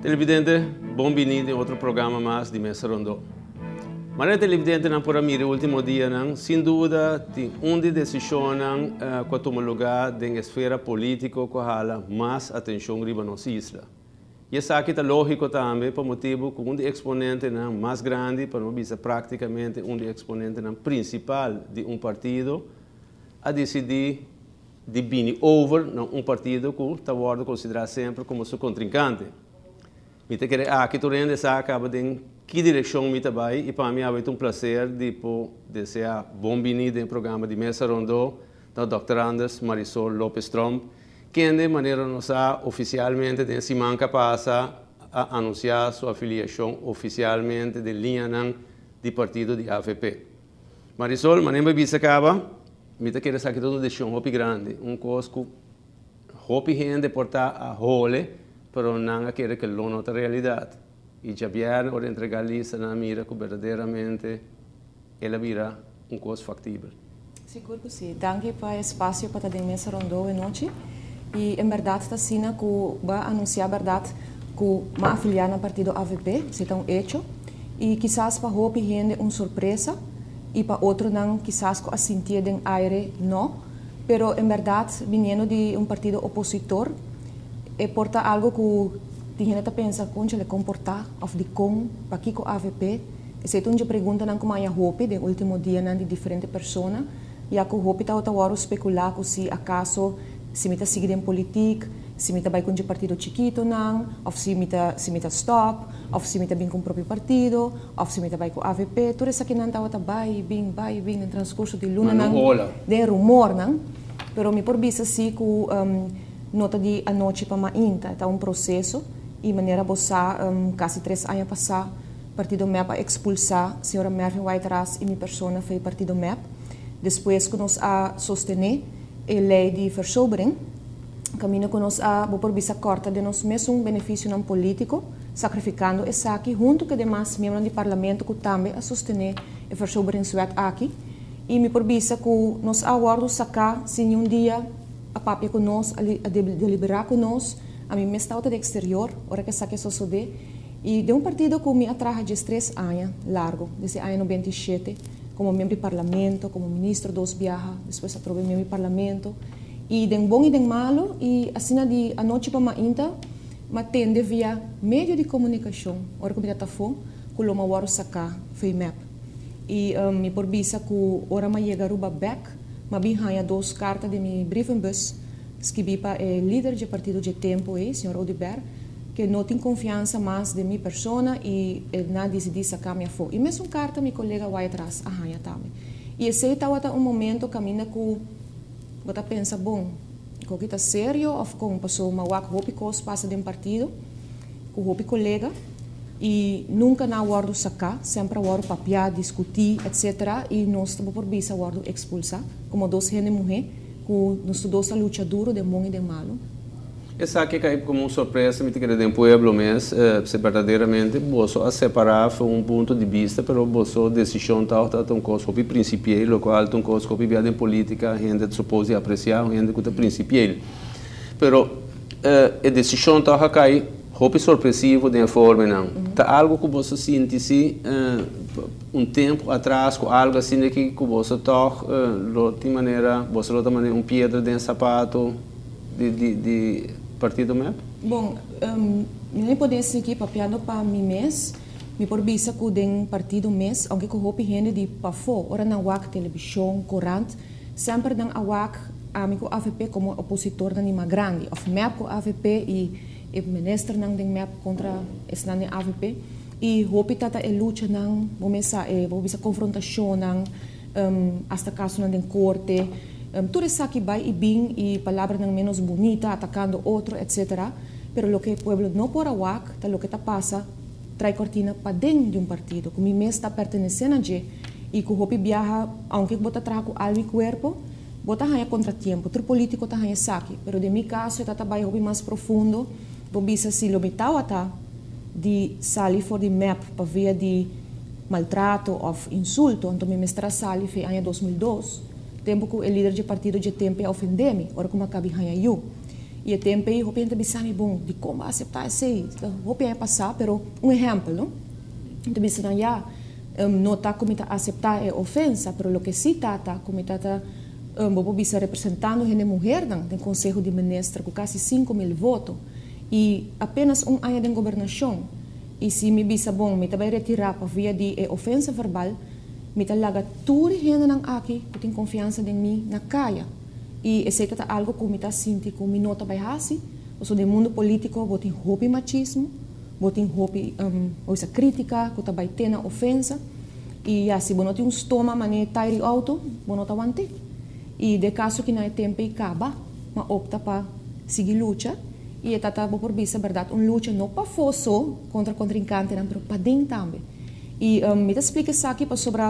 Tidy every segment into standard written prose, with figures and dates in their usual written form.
Televidente, bem-vindo a outro programa mais de Mesa Rondô. Mas televidente não por mim, o último dia, não, sem dúvida, tem de decisão que toma lugar na esfera política que hala mais atenção riba nossa isla. E isso aqui é lógico também, por motivo que de exponente mais grande, para não dizer praticamente de exponente principal de partido, a decidir de vir over partido que está considerado sempre como seu contrincante. Mita querer aqui tu rende essa acaba de que direção mita vai e para mim é um prazer de desejar bem-vindo no programa de Mesa Rondô da Dr. Anders Marisol Lopes Trump, que de maneira nossa oficialmente de semana passa a anunciar sua afiliação oficialmente de linha de partido de AVP. Marisol, maneira bisa acaba, mita querer saber todo decisão hopi grande, cosco hopi gente portar a role pero não quer que lo nota realidade. E já vieram a entregar lista na mira que verdadeiramente ela vira coisa factível. Seguro que sim. Danke para o espaço para a Mesa Rondô noite. E, em verdade, está sendo que vai anunciar a verdade que vai afiliar no partido AVP, se está hecho. E, quizás, para hope gente uma surpresa. E, para outro, não, quizás, que a sentir de aire, não. Pero, em verdade, vindo de partido opositor, porta algo que a gente pensa como ele comportar ou de como para que o AVP se tu já pergunta não como é a hope de último dia de diferentes pessoas e a que o hope está a especular se acaso se me está seguindo em política se me está vai com um partido chiquito não ou se me está stop ou se me está bem com o próprio partido ou se me está vai com o AVP tudo isso aqui não está vai bem no transcurso de luna não de rumor não pero me por vista se que nota de a noite para mainta está processo e maneira bossa quase 3 anos passar partido MEP a expulsar a senhora Mervyn Whiteras e minha persona foi partido MEP depois que nós a sostener a lei de versobering caminho que nós a por vista corta de nós mesmo benefício não político sacrificando essa aqui junto com demais membros do parlamento que também a sostener a versobering suet aqui e me por vista que nós aguardo sacar se dia a papia conosco, a deliberar conosco, a mim me está do exterior, hora que saque suceder, e de partido que me atrai de 3 anos, largo, desde ano 97, como membro do parlamento, como ministro dos viajes, depois atrove membro do parlamento, e de bom e de malo, e assim a noite para mainta, mas tende via meio de comunicação, hora que me está fome, que o meu waro sacar, foi MEP. E me por vista que hora me chega ruba back, mas bem há 2 cartas de minha brievenbus escrevi para o líder do partido de tempo, o senhor Odibert, que não tem confiança mais de minha persona e ele não decidiu sacar minha foto. E mesmo carta meu colega vai atrás, também. E esse estava momento caminha que você pensa, bom, o que está sério ou como passou uma hopi coisa passa de partido, com o colega e nunca na guardo sacar, sempre guardo papiar, discutir, etc. E nós estamos por vista guardo expulsar, como 2 gente mulher, que nós dois luta duro de bom e de malo. Essa aqui cai como uma surpresa, me tive de pueblo mas se verdadeiramente você a separar foi ponto de vista, pero você decisão tal coisa que principial, lo qual coisa que via de política, a gente supõe apreciar, a gente que principial. Pero a decisão tal cai hope surpresivo de forma não. Tá algo que você sente se tempo atrás com algo assim que você toca de maneira você outra maneira pedra de sapato de partido MEP? Bom, nem poder seguir papiando para mim mês, me por vista que den partido mês, aunque que hope gente de pafo, ora na wak televisão, corante, sempre dan awak amigo AVP como opositor da nima grande, of MEP com AVP e minister nang ding MEP contra esse nang AVP e hope tata luta nang começa a confrontação nang hasta caso nang corte tudo isso aqui vai e bem e palavras nang menos bonita atacando outro etc. Pero lo que o pueblo não por awak tá lo que tá passa trai cortina para dentro de partido que me está pertenecendo a e que hope viaja aunque bota trago algo corpo bota hanya contratiempo outro político tá hanya saque pero de mi caso tá trabalho mais profundo bisa se lomitaw ata di sali for di MEP para via de maltrato ou insulto, então me mestra sali foi ano 2002, tempo que o líder do partido de tempo ofendeu-me, ora como acabei ganhando eu. E o tempo aí, hopi gente bisa bom, de como aceitar esse, hopi é passar, pero exemplo, não? Então bisa não já não tá como tá aceitar é ofensa, pero lo que sí tá como tá bobo bisa representando a mulher no Conselho de Ministros com quase 5.000 votos e apenas ano de governação. E se me bisa bom, me vai retirar para via de ofensa verbal, me tá laga tudo gente nang aqui, que tem confiança em mim na caia. E esse é algo que me tá sinti, que me nota vai hasi, o so de mundo político, botem hopi machismo, botem hopi essa crítica, que tá vai ter na ofensa. E assim, bom, tem estômago, mané tairi auto, bom, não tá wante. E de caso que não é tempo e acaba, mas opta para seguir luta. E é tata por bisa, verdade, luta não para fosso contra contrincante, mas para dentro também. E me explica isso aqui para sobre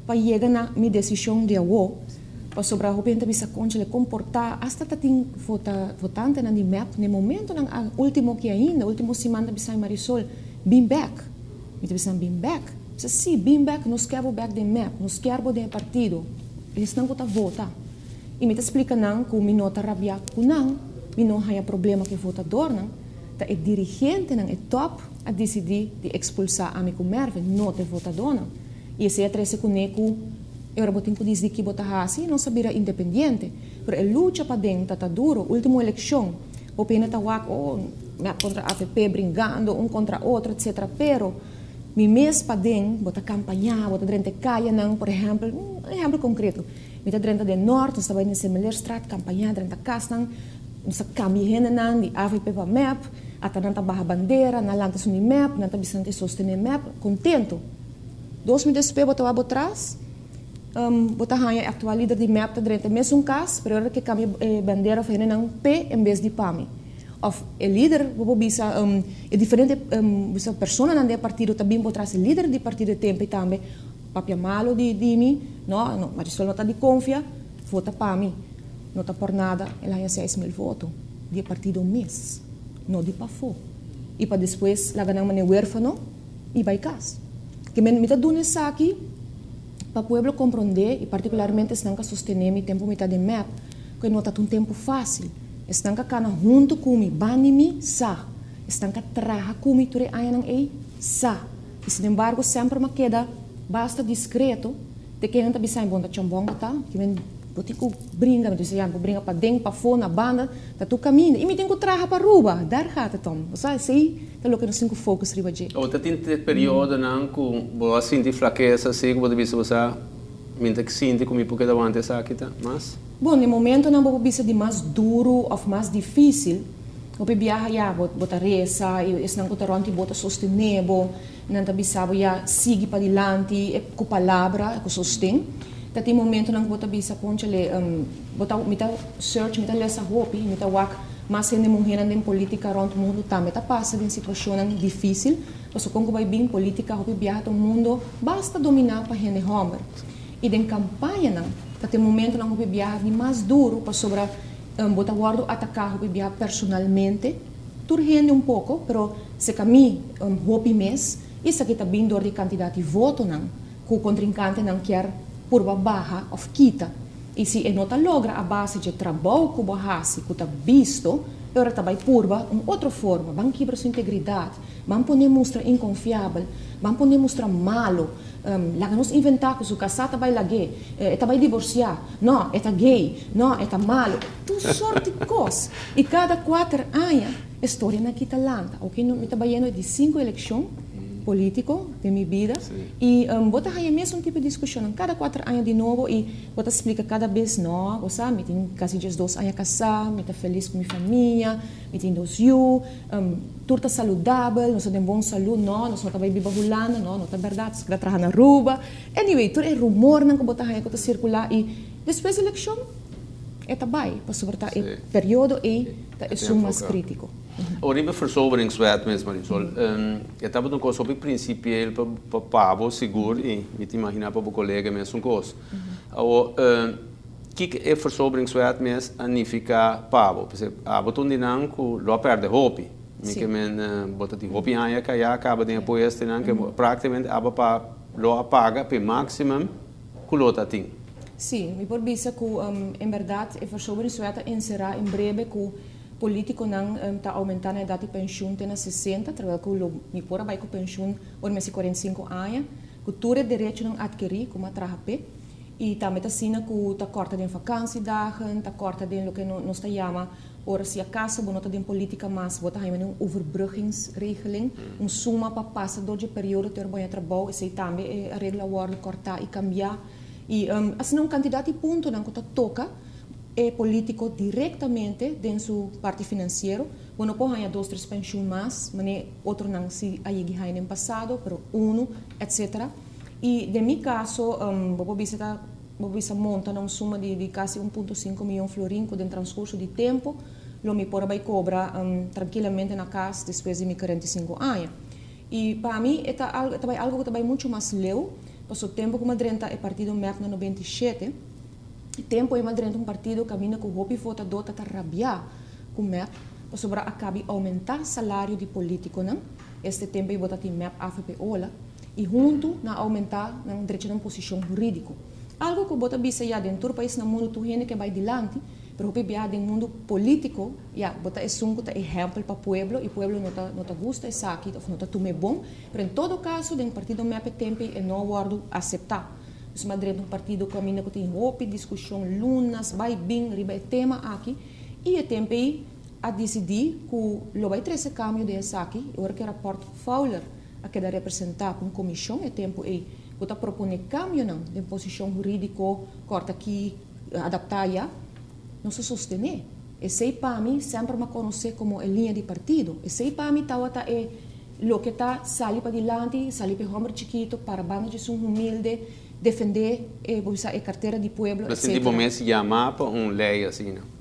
para chegar na minha decisão de avô, para sobre a repente bisa conchele comportar, hasta tating votante na ni map, no momento na último que ainda, último semana bisa Marisol, been back, me bisa been back. Se sim, been back, nos quero back de map, nos quero de partido, eles não vão votar. E me explica não que me nota rabia com não, me não há problema que votador não, tá é dirigente não é top a decidir de expulsar a mim com merve, não é votador não. E esse é trece com neco, eu botin que diz que votar assim, não sabia independente, pero a luta para dentro tá duro, última eleição, o pena tá wak, contra a APP brigando um contra outro, etc. Pero mi mês para dentro, bota campanha, bota dentro de caia não, por exemplo, exemplo concreto, me tá dentro de norte, estava em Semelerstraat, campanha dentro de Castan, nós caminhando não, de AVP para map, até não tá barra bandeira, na lanta suni map, não tá bisante sostener map, contento. 2 meses depois, bota abo atrás, bota a atual líder de map tá dentro de mesmo caso, pero agora que cambia bandeira, faz não P em vez de PAMI. Of o líder, vou bisa é diferente, bisa persona não de partido também vou trazer líder de partido tempo também, papia malo de mim, não, mas só não tá de confia, vota para mim, não tá por nada, ela tem 6.000 votos de partido mês, não de pafo, e para depois lá ganhar uma huérfano e vai casa, que me tá dando isso aqui para o povo compreender e particularmente estão a sostener mi tempo me tá de map, que não tá um tempo fácil. Estão cá junto comigo, banimi sa. Estão cá trabalhar comigo, tudo aí não é sa. E sin embargo sempre me queda basta discreto, de que não tá bisai bom da chambonga tá, que vem botico brinca, me dizia, brinca para dentro, para fora na banda, tá tu caminho. E me tenho que trabalhar para ruba, dar rata tom. Você sei, tá lo que nós cinco focos riba de. Ou tá tem período não com boa sentir fraqueza, assim, como você minta que sente comigo porque da vante essa aqui tá, mas bom, no momento não vou bisa de mais duro ou mais difícil. O viaja já bota reza, e não bota ronti bota sostenevo, não tá bisa já sigue para adiante com palavra, com sostém. Tá tem momento não bota bisa conchele bota mita search, mita lesa hopi, mita wak mas em mulher em política rond mundo também tá passa de situação difícil. Mas como vai bem política, hopi viaja o mundo, basta dominar para gente homer. E em campanha, até o momento não vou viajar de mais duro para sobre botar guardo atacar vou viajar personalmente, turgendo um pouco, pero se caminho hopi mês, isso aqui está bem dor de quantidade de voto não, que o contrincante não quer por barra ou quita. E se não tá logra a base de trabalho que barrase, que está visto, agora também purba uma outra forma, vão quebrar sua integridade, vão poder mostrar inconfiável, vão poder mostrar malo. Lá nos inventar que o casado vai lá gay, vai divorciar, não, é gay, não, é malo, tudo sorte de coisas. E cada 4 anos, a história na kita lanta, ok? Me trabalhando de 5 eleições políticas de minha vida e bota aí mesmo tipo de discussão, cada 4 anos de novo e bota explica cada vez não, você me tem quase 2 anos casar, me tá feliz com minha família, me tem 2 filhos, tudo tá saudável, nós temos bom saúde, não, nós não tá viva hulana, não tá verdade, se trabalhar na rua, anyway, tudo é rumor não que bota aí que tá circular e depois da eleição é também para sobretar o período e é mais crítico. Oribe verzoberingswet mesmo, Marisol. Eu estava num curso sobre principieel para pavo seguro e me imaginar para o colega mesmo um curso. O que é verzoberingswet mesmo significa pavo? Porque a botou de não que lo perde hopi. Me que men botou de hopi aí que já acaba de apoiar este não que praticamente aba para lo apaga para maximum que lo tá tem. Sim, me por bisa que em verdade é verzoberingswet encerrar em breve que político não está aumentando a idade de pensão na 60, terwijl que o me pora vai com pensão ou mais 45 anos, que tudo é direito não adquirir como trabalhar e também está sendo que está corta de vakantiedagen, está corta de lo que nós chama ora se acaso não está de política mas bota aí uma overbruggingsregeling, suma para passar do período ter bom trabalho, e também a regra word cortar e cambiar e assim um candidato de ponto não que toca é político diretamente dentro do parte financeiro. Bueno, pode ganhar 2, 3 pensões mais, mas outro não se aí ganha no passado, pero etc. E de meu caso, vou visitar monta uma suma de quase 1,5 milhão florin dentro do transcurso de tempo, lo me pode vai cobrar tranquilamente na casa depois de 45 anos. E para mim é algo que vai muito mais leu, porque o tempo que Madrid é partido MEP na 97. O tempo em Madrid partido caminha com o hopi votador para rabiar com o MEP, para acabar aumentar o salário de político, não? Este tempo eu votei MEP AFP Ola, e junto na aumentar na direito de posição jurídica. Algo que bota bisa já dentro do país no mundo tu gente que vai adiante, pero hopi bia no mundo político, já bota é sungo tá exemplo para pueblo e pueblo não tá gosta essa aqui, ou não tá tudo bom, pero em todo caso dentro partido MEP tempo é não guardo aceitar. Os Madrid partido caminha que tem hopi discussão lunas, vai bem, riba tema aqui e é tempo a decidir que lo vai trazer câmbio dessa aqui, agora que o rapport Fowler a que representar com comissão é tempo aí que está propondo câmbio não de posição jurídica corta aqui adaptar já não se sostener. Esse para mim sempre me conhecer como a linha de partido. Esse para mim tá é lo que está sair para diante, sair para homem chiquito para banda de um humilde defender a carteira de pueblo, etc. Mas tipo mês chamar para lei assim, não?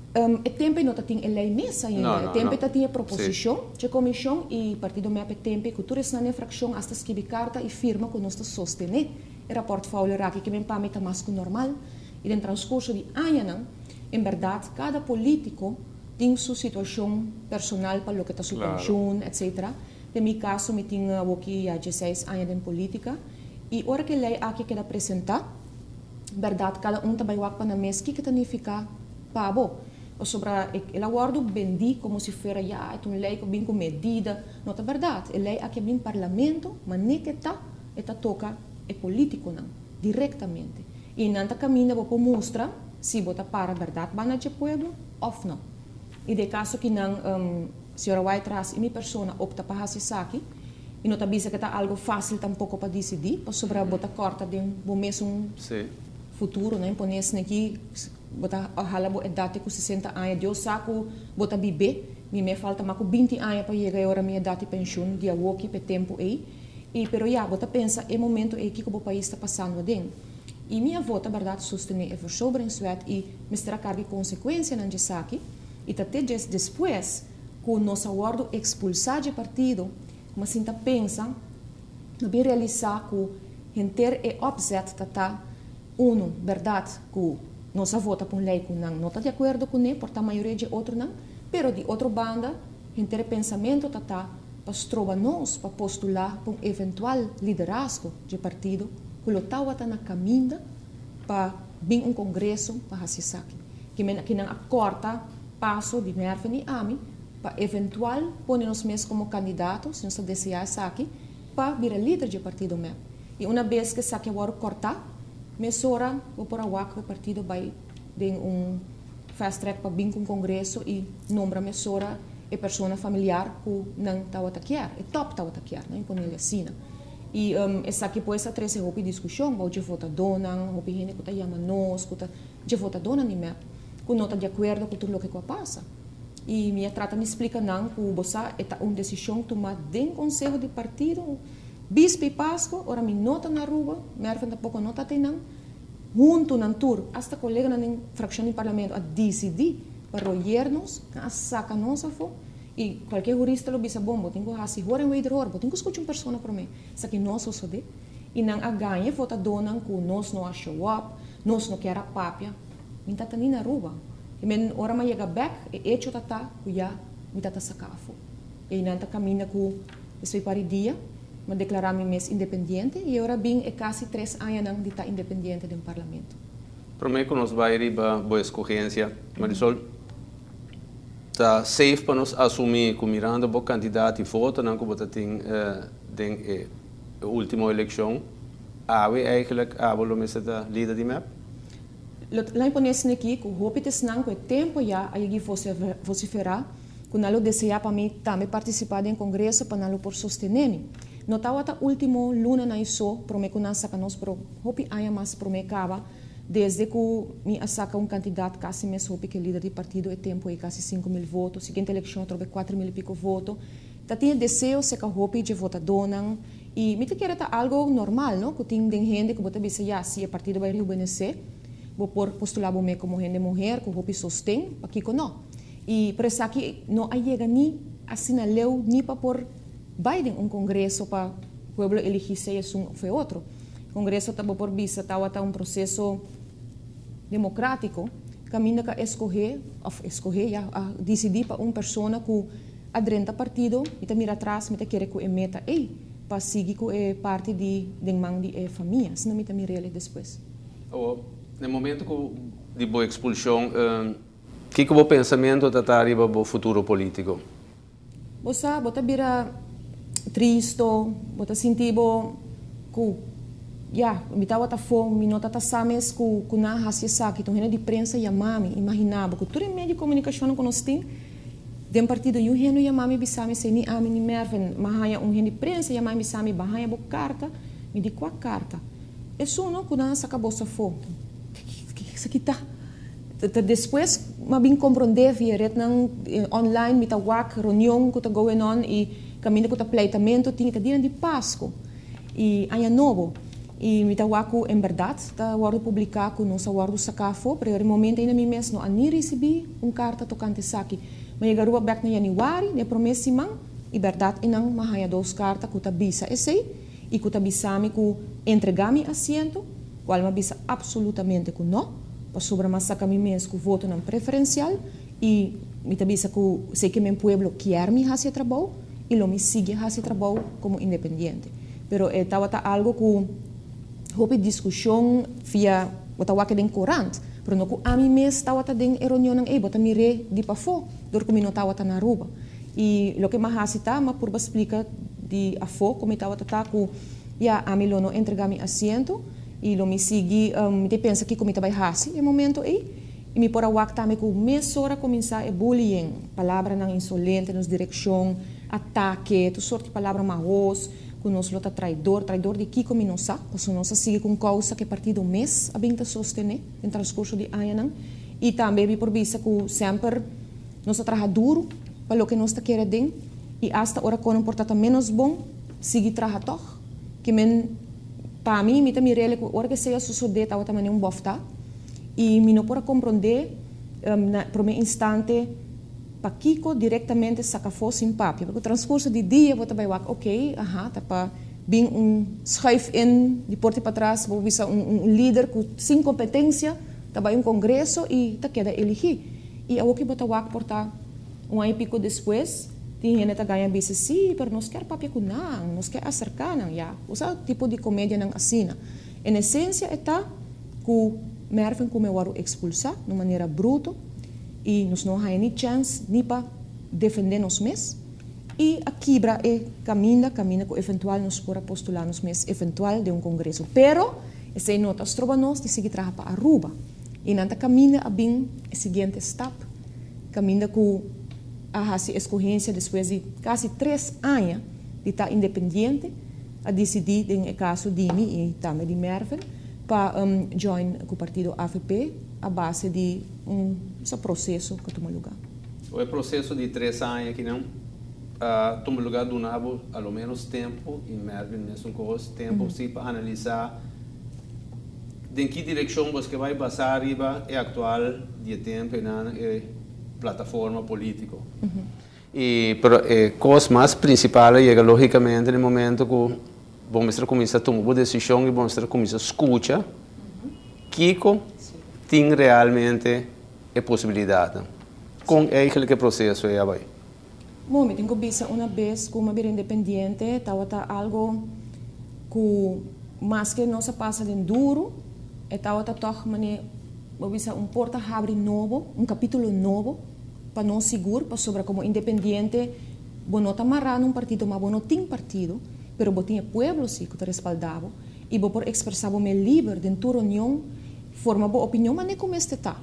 É tempo não tem lei mesa ainda. É tempo tem proposição de comissão e partido MEP é tempo que tu na infração hasta escrever carta e firma que nós sostener o rapport Fowler aqui que me parece mais que normal e no transcurso de anos em verdade cada político tem sua situação personal para o que está sua pensão, etc. No meu caso me tinha aqui há 16 anos em política e hora que a lei aqui quer apresentar verdade cada está vai para na mesa que significa pabo ou sobre ela guardo bendi como se fosse já é uma lei que bem com medida não é verdade a lei aqui vem parlamento mas nem que está toca é político não diretamente e não está caminho para mostrar se bota para a verdade bana de pueblo ou não e de caso que não senhora vai traz e minha pessoa opta para fazer isso aqui e não está que está algo fácil tampouco para decidir para sobre a bota corta de um mesmo futuro né ponesse aqui bota hala bo idade com 60 anos eu saco bota bebê me falta mais 20 anos para chegar a hora minha idade de pensão dia aqui para tempo aí e pero já bota pensa é momento é que o país está passando dentro e minha vota verdade sostener é sobre em suet e mostrar carga consequência não disso aqui e até depois com nosso acordo expulsar de partido mas sinta pensa não bem realizar que inteiro é opset tá verdade que nossa vota por lei que não está de acordo com ele, porque a maioria de outros não, pero de outra banda, inteiro pensamento tá para trova nós para postular para um eventual liderazgo de partido que o tawa tá na caminho para vir congresso para fazer isso que não acorta passo de Mervin e Ami para eventual pôr nós mesmos como candidatos, se nós desejar isso para vir líder de partido mesmo. E uma vez que isso aqui agora cortar mesora vou por o partido vai ter fast track para vir com o congresso e nombra mesora e pessoa familiar que não está a atacar, é top está a atacar, não impõe ele assim. E essa aqui pode ser três hopi discussão, vai de votador, não, hopi gente que está chamando nós, que está de votador nem mesmo, que não está de acordo com tudo o que passa. E minha trata me explica não que você é uma decisão tomada dentro do conselho de partido. Bispo e Páscoa, ora me nota na rua, Mervin tampouco nota tem não, junto na tour, hasta colega na fração do parlamento a decidir para roernos, a saca nossa fo, e qualquer jurista lo bisa bom, botinho que hasi hora em weidror, botinho que escuta uma pessoa para mim, sa que nós só de, e não a ganha votador não que nós não a show up, nós não quer a papia, me tá na rua, e men ora mais chega back, e hecho tata, cuya me tá sacafo, e não tá caminha com esse paridia. Me declarar-me mais independente e agora bem é quase 3 anos de estar independente do parlamento. Para mim, que nós vai ir para boa escorrência, Marisol, tá safe para nós assumir que mirando o candidato e voto não que bota tem den última eleição eigenlijk abolo mesa da líder de map. Lá em Ponesse aqui, que o hopi não que tempo já aí vociferar, que nalo deseja para mim também participar do congresso para nalo por sostener. Notava até último luna na isso, prome que nós sacamos pro hopi aya mais prome cava, desde que me saca candidato quase mes hopi que líder de partido é tempo e quase 5.000 votos, seguinte eleição trobe 4.000 e pico votos. Tá tinha desejo se que hopi de vota donan e me te quer algo normal, não? Que tem gente que bota bisa já se o partido vai rejuvenescer, vou por postular me como gente mulher, que hopi sostém, aqui que não. E por isso aqui não chega nem assinaleu nem para por Biden congresso para o povo elegir se foi outro. O congresso está por vista, está processo democrático, caminha a escolher decidir para pessoa que adrenta partido e tá mira atrás, me quer que emeta para seguir que é parte de mão de família, senão me mira ele depois. No momento de boa expulsão, que o pensamento está arriba do futuro político? Você vira triste, você sentir que me tava fome, me nota sames que na hasia saque, então de prensa e mami, imaginava que tudo meio de comunicação que nós tem, de partido e o e mami bisame se ni ami ni merven, mahaya de prensa e mami bisame bahaya bo carta, me di qual carta. Isso não que na saca bolsa fome. Que kita. Depois, mas bem compreender via rede online, me tawak reunião que tá going on e caminho que tá pleitamento tinha que dir de Páscoa e ano novo e me tawak em verdade tá guardo publicar com nossa guardo sacafo, para o momento ainda me mesmo ani recebi carta tocante saki, mas eu garoa back na januário, ne promessa man e verdade e não mahaya 2 cartas que tá bisa esse e que tá bisame que entregami assento, qual ma bisa absolutamente que não para sobre mas saca mi mes que voto não preferencial e me tabisa que sei que meu pueblo quer me hacer trabalho e lo me sigue hacer trabalho como independiente. Pero estava algo que houve discussão via botava que den corante, pero no que a mi mes estava den reunião não bota me re di pa fo, dor que me notava na ruba. E lo que mais hace tá, mas por explica de a fo como estava tá que ya a mi lo no entregar mi asiento e lo me sigue, me pensa que como vai hasi no momento e me por awak também que mês hora começar bullying, palavra não insolente, nos direção, ataque, tu sorte de palavra maus, que nos lota traidor de que como não sabe, porque nós sigue com causa que partido mês a bem sostener no transcurso de ano e também me por vista que sempre nós trabalha duro para o que nós queremos e hasta hora quando porta menos bom, sigue trabalha toch, que para mim, me também rele que hora que seja suceder, estava também bofta e me não pode compreender por um instante para Kiko diretamente saca fosse em papel, porque o transcurso de dia vou também ok, tá para bem schuif in de porta para trás, vou ver líder com sem competência, também congresso e tá queda elegir e a que botar portar ano e pico depois tem gente que ganha bisa sim, mas nós quer papel com não, nós quer acercar não, já. Usa tipo de comédia não assina. Em essência está que merven como eu expulsar de maneira bruta e nós não há nem chance nem para defender nós mesmos e a quebra caminha com eventual nos por postular nós mesmos eventual de congresso. Pero essa nota trova nós de seguir trabalhar para Aruba e nanta caminha a bem o seguinte step, caminha com a escolhência depois de quase 3 anos de estar independente a decidir em caso de mim e também de Merven para join com o partido AFP a base de processo que toma lugar. O processo de 3 anos que não toma lugar do nabo ao menos tempo e Merven mesmo com tempo sim para analisar em que direção você vai passar arriba e atual de tempo e plataforma política. E a coisa mais principal é logicamente no momento que vamos começar a tomar uma decisão e vamos começar a escutar que tem realmente a possibilidade. Com aquele processo é aí. Bom, eu tenho visto uma vez como uma independente, estava algo que mais que não se passa de duro, estava toch porta abre novo, capítulo novo para não seguro, para sobre como independente, não está amarrado num partido, mas não tem partido, pero tinha pueblo sim que te respaldava, e por expressava-me livre dentro da reunião, forma boa opinião, mas nem como este está.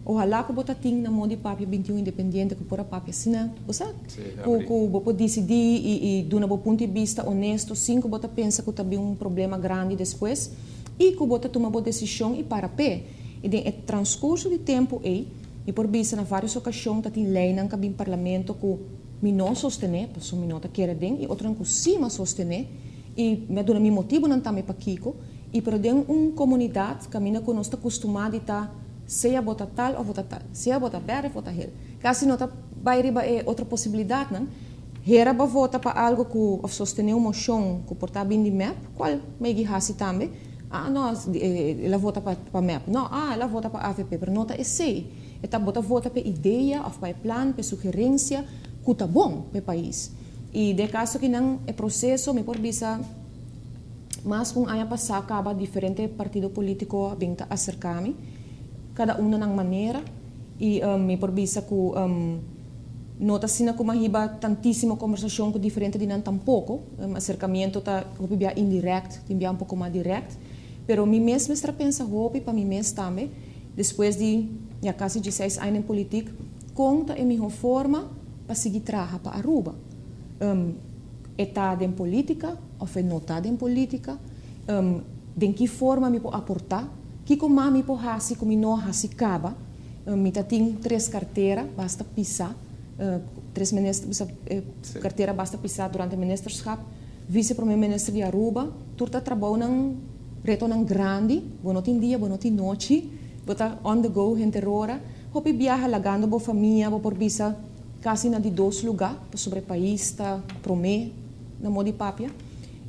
Ojalá que você tenha na mão de papel 21 independente, que por a papel assinar, você que decidir e dar um ponto de vista honesto, sim, que você pensa que tem um problema grande depois, e que você toma uma decisão e para pé. E no transcurso de tempo, e por vista, na várias ocasiões, tem lei no parlamento que me não sostener, porque me não quer den, e outra que sim me sostener, e me dá meu motivo não também para Kiko, e para dentro uma comunidade que nós estamos acostumados a estar seja vota tal ou vota tal, seja vota verde ou vota hel. Caso não está vai riba é outra possibilidade, não? Hera ba vota para algo que of sostener uma moção que portar bem de map, qual me guiasse também. Ah, não, ela vota para map. Não, ela vota para AVP, pero nota é sei. Eta vota para ideia, ou para plano, para sugerência, que está bom para o país. E de caso que não é processo, me por visa mas com ano passado acaba diferente partido político bem acercar-me. Cada uma na maneira e me por vista que nota sina como hiba tantíssima conversação com diferente de não tampouco acercamento tá bia indirect bia pouco mais direct pero mi mesmo está pensa hope para mi mesmo também depois de já quase 16 anos em política conta em minha forma para seguir trabalhar para Aruba está em política ou não está em política de que forma me pode aportar que como mami po hasi como não hasi caba me tem 3 carteiras basta pisar 3 ministros carteira basta pisar durante o ministerskap vice-primeiro-ministro de Aruba turta trabalho nang reto nang grande não tem dia não tem noite bota on the go gente rora hopi viaja lagando bo família bo por visa quase na de 2 lugar sobre o país tá prome na modi papia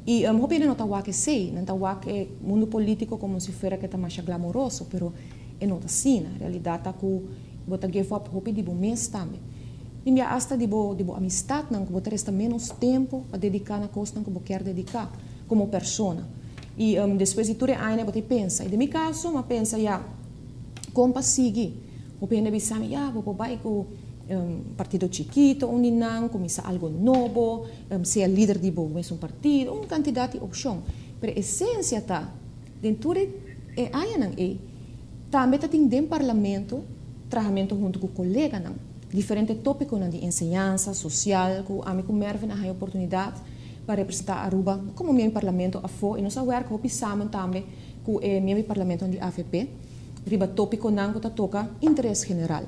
e hopi não tá que sei não tá que mundo político como se fora que tá mais glamouroso pero é não tá assim na realidade tá que bota give up hopi de bom mês também e minha hasta de bo amistad não que bota resta menos tempo para dedicar na coisa que bo quer dedicar como persona e depois de tudo ainda bota pensa e de meu caso mas pensa já como seguir hopi ainda bisame já bo vai com partido chiquito, onde não começa algo novo, ser líder de um partido, uma quantidade de opções. Mas a essência está, dentro de aí não é, também tem dentro do parlamento, trabalhando junto com o colega não, diferentes tópicos de ensinança social, que a mim com Merve não há oportunidade para representar Aruba, como meu parlamento a fo, e nós agora que pensamos também com o meu parlamento de AVP, riba tópico não que toca interesse general.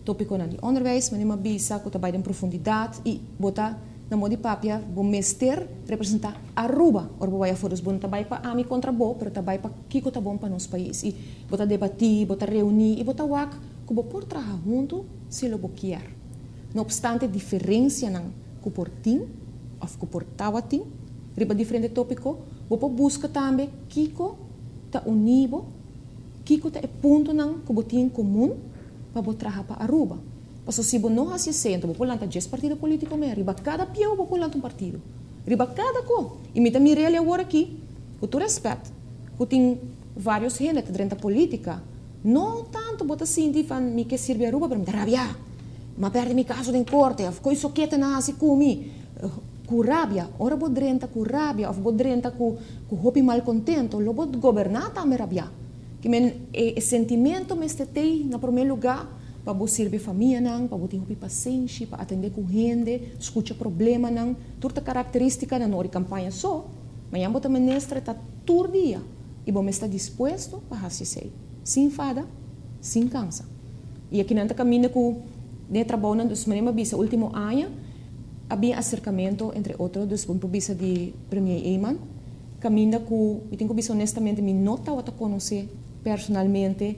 Tópico na de onderwijs, mas não bisa que trabalha em profundidade e botar na modi papia bom mester representar Aruba, or boa foros bom trabalho para ami contra bo, pero trabalho para kiko tá bom para nosso país e botar debatir, botar reunir e botar wak que bo por trabalhar junto se lo boquier. Não obstante diferença não que por tim of que por tawatim, riba diferente tópico, bo por busca também kiko tá unido, kiko tá é ponto não que bo tem comum para trabalhar para Aruba. Mas se você não se senta, você planta 10 partidos políticos, riba cada pião você planta um partido. Riba cada coisa. E me também realmente agora aqui, com todo respeito, que tem vários gente dentro da política, não tanto você sente que me serve Aruba para me rabia. Mas perde meu caso em corte, ficou soquete na assim comigo. Com rabia, ora você drenta com rabia, ou você drenta com roupa mal contento, lo você governar também rabia. Que o sentimento me estetei na primeiro lugar para você servir família não, para você ter paciência, para atender com gente, escutar problema não, toda característica na nossa campanha só, mas a bota ministra está todo dia e você está disposto para fazer sem fada, sem cansa. E aqui não caminha com de trabalho dos meus bisa último ano havia acercamento entre outros dos pontos de vista de Premier Eyman, caminha com, eu tenho que dizer honestamente, me nota o conhecer personalmente,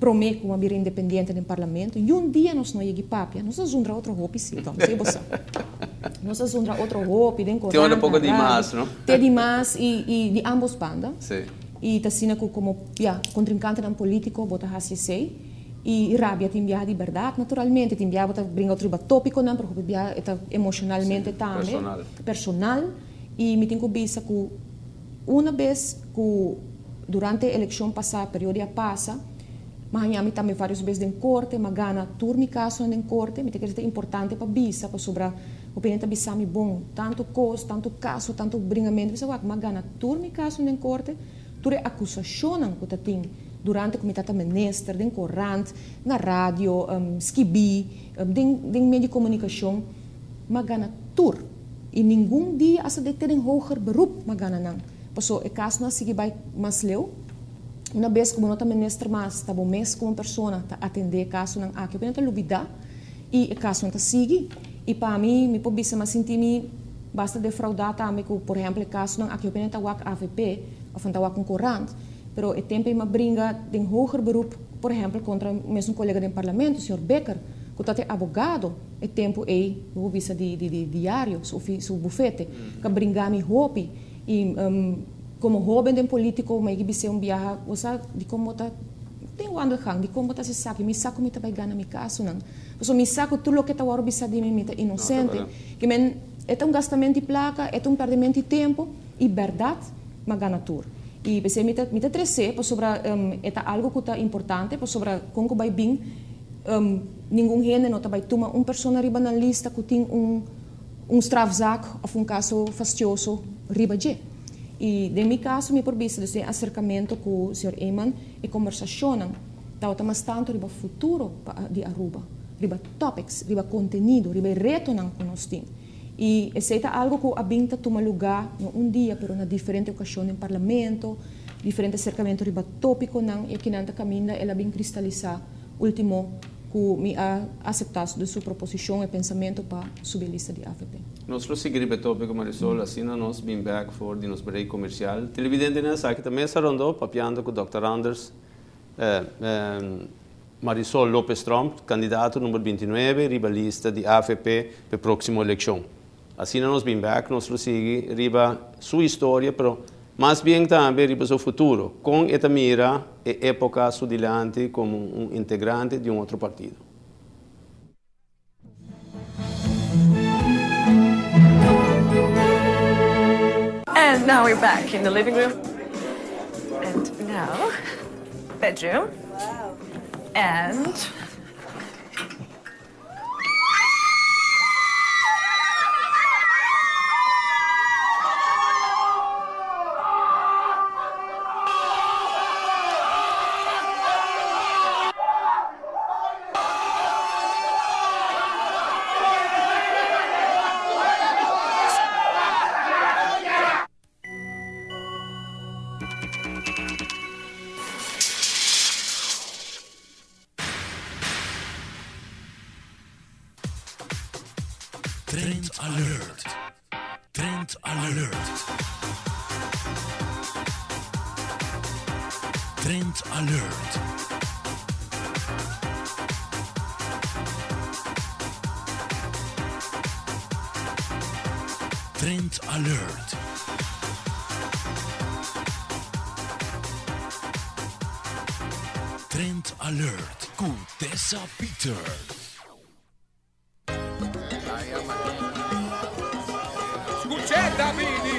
prometo como vir independente no parlamento, e dia nós não chegamos papia, nós somos outro roupa, sim, então, se você. Nós somos outro roupa, tem um pouco de mais, não? Tem de mais e de ambos bandas. Sim. E está sendo como, contrincante no político, bota assim sei, e rabia tem de verdade, naturalmente, tem bota brinca outro tópico, não, porque emocionalmente também, personal, e me tenho que dizer que uma vez que durante a eleição passada, período passa, Mas a mim também várias vezes em corte, mas gana turmi caso em corte, me tem que ser importante para bisa, para sobrar o penente bisa me bom, tanto cos, tanto caso, tanto bringamento, você vai, mas gana turmi caso em corte, tudo acusação que tem durante que me tá minister, den corrente, na rádio, skibi, den meio de comunicação, mas gana tur. E nenhum dia asa de ter um hoger beroep, mas gana não. Passo, o caso não sigue vai mais leu. Uma vez como nota minister mas está bom mês como pessoa tá atender caso não aqui eu penso lubida e o caso não tá sigue e para mim me pode ser mas sentir me basta defraudar também com por exemplo caso não aqui eu penso tá AVP ou tá concorrente pero o tempo me brinca de hoger beroep por exemplo contra mesmo colega do parlamento o senhor Becker que tá advogado o tempo aí vou visa de diário su bufete que brinca me hope e como jovem de político, mas que bisa viaja, você de como tá tem o ando hang, de como tá se saque, me saco me tá vai ganhar me caso não. Então me saco tudo o que tá agora bisa de me tá inocente, que men é gastamento de placa, é perdimento de tempo e verdade, mas ganha tudo. E você me tá trece, por sobre é algo que tá importante, por sobre como vai bem, nenhum gente não tá vai tomar pessoa riba na lista que tem strafzaak ou caso fastidioso riba de. E, em meu caso, me por vista desse acercamento com o Sr. Eman e conversação, tá mais tanto riba futuro de Aruba, riba topics, riba conteúdo, riba reto não que nós temos. E esse é algo que a binta toma lugar dia, pero na diferente ocasião em parlamento, diferente acercamento riba tópico não, e que nanta caminha ela bem cristalizar último que me ha aceitado de sua proposição e pensamento para subir a lista de AVP. Nós seguimos o tópico, Marisol, assim nós bem back for de nosso break comercial. Televidente nessa aqui também se rondou, papiando com o Dr. Anders, Marisol Lopes Trump, candidato número 29, riba lista de AVP para a próxima eleição. Assim nós bem back, nós seguimos riba sua história, pero mas bem também riba seu futuro, com esta mira e época sudilante como integrante de outro partido. And now we're back in the living room. And now, bedroom. Wow. And Trend alert. Trend alert. Trend alert. Trend alert. Trend alert. Con Tessa Peters. Escucheta Vini,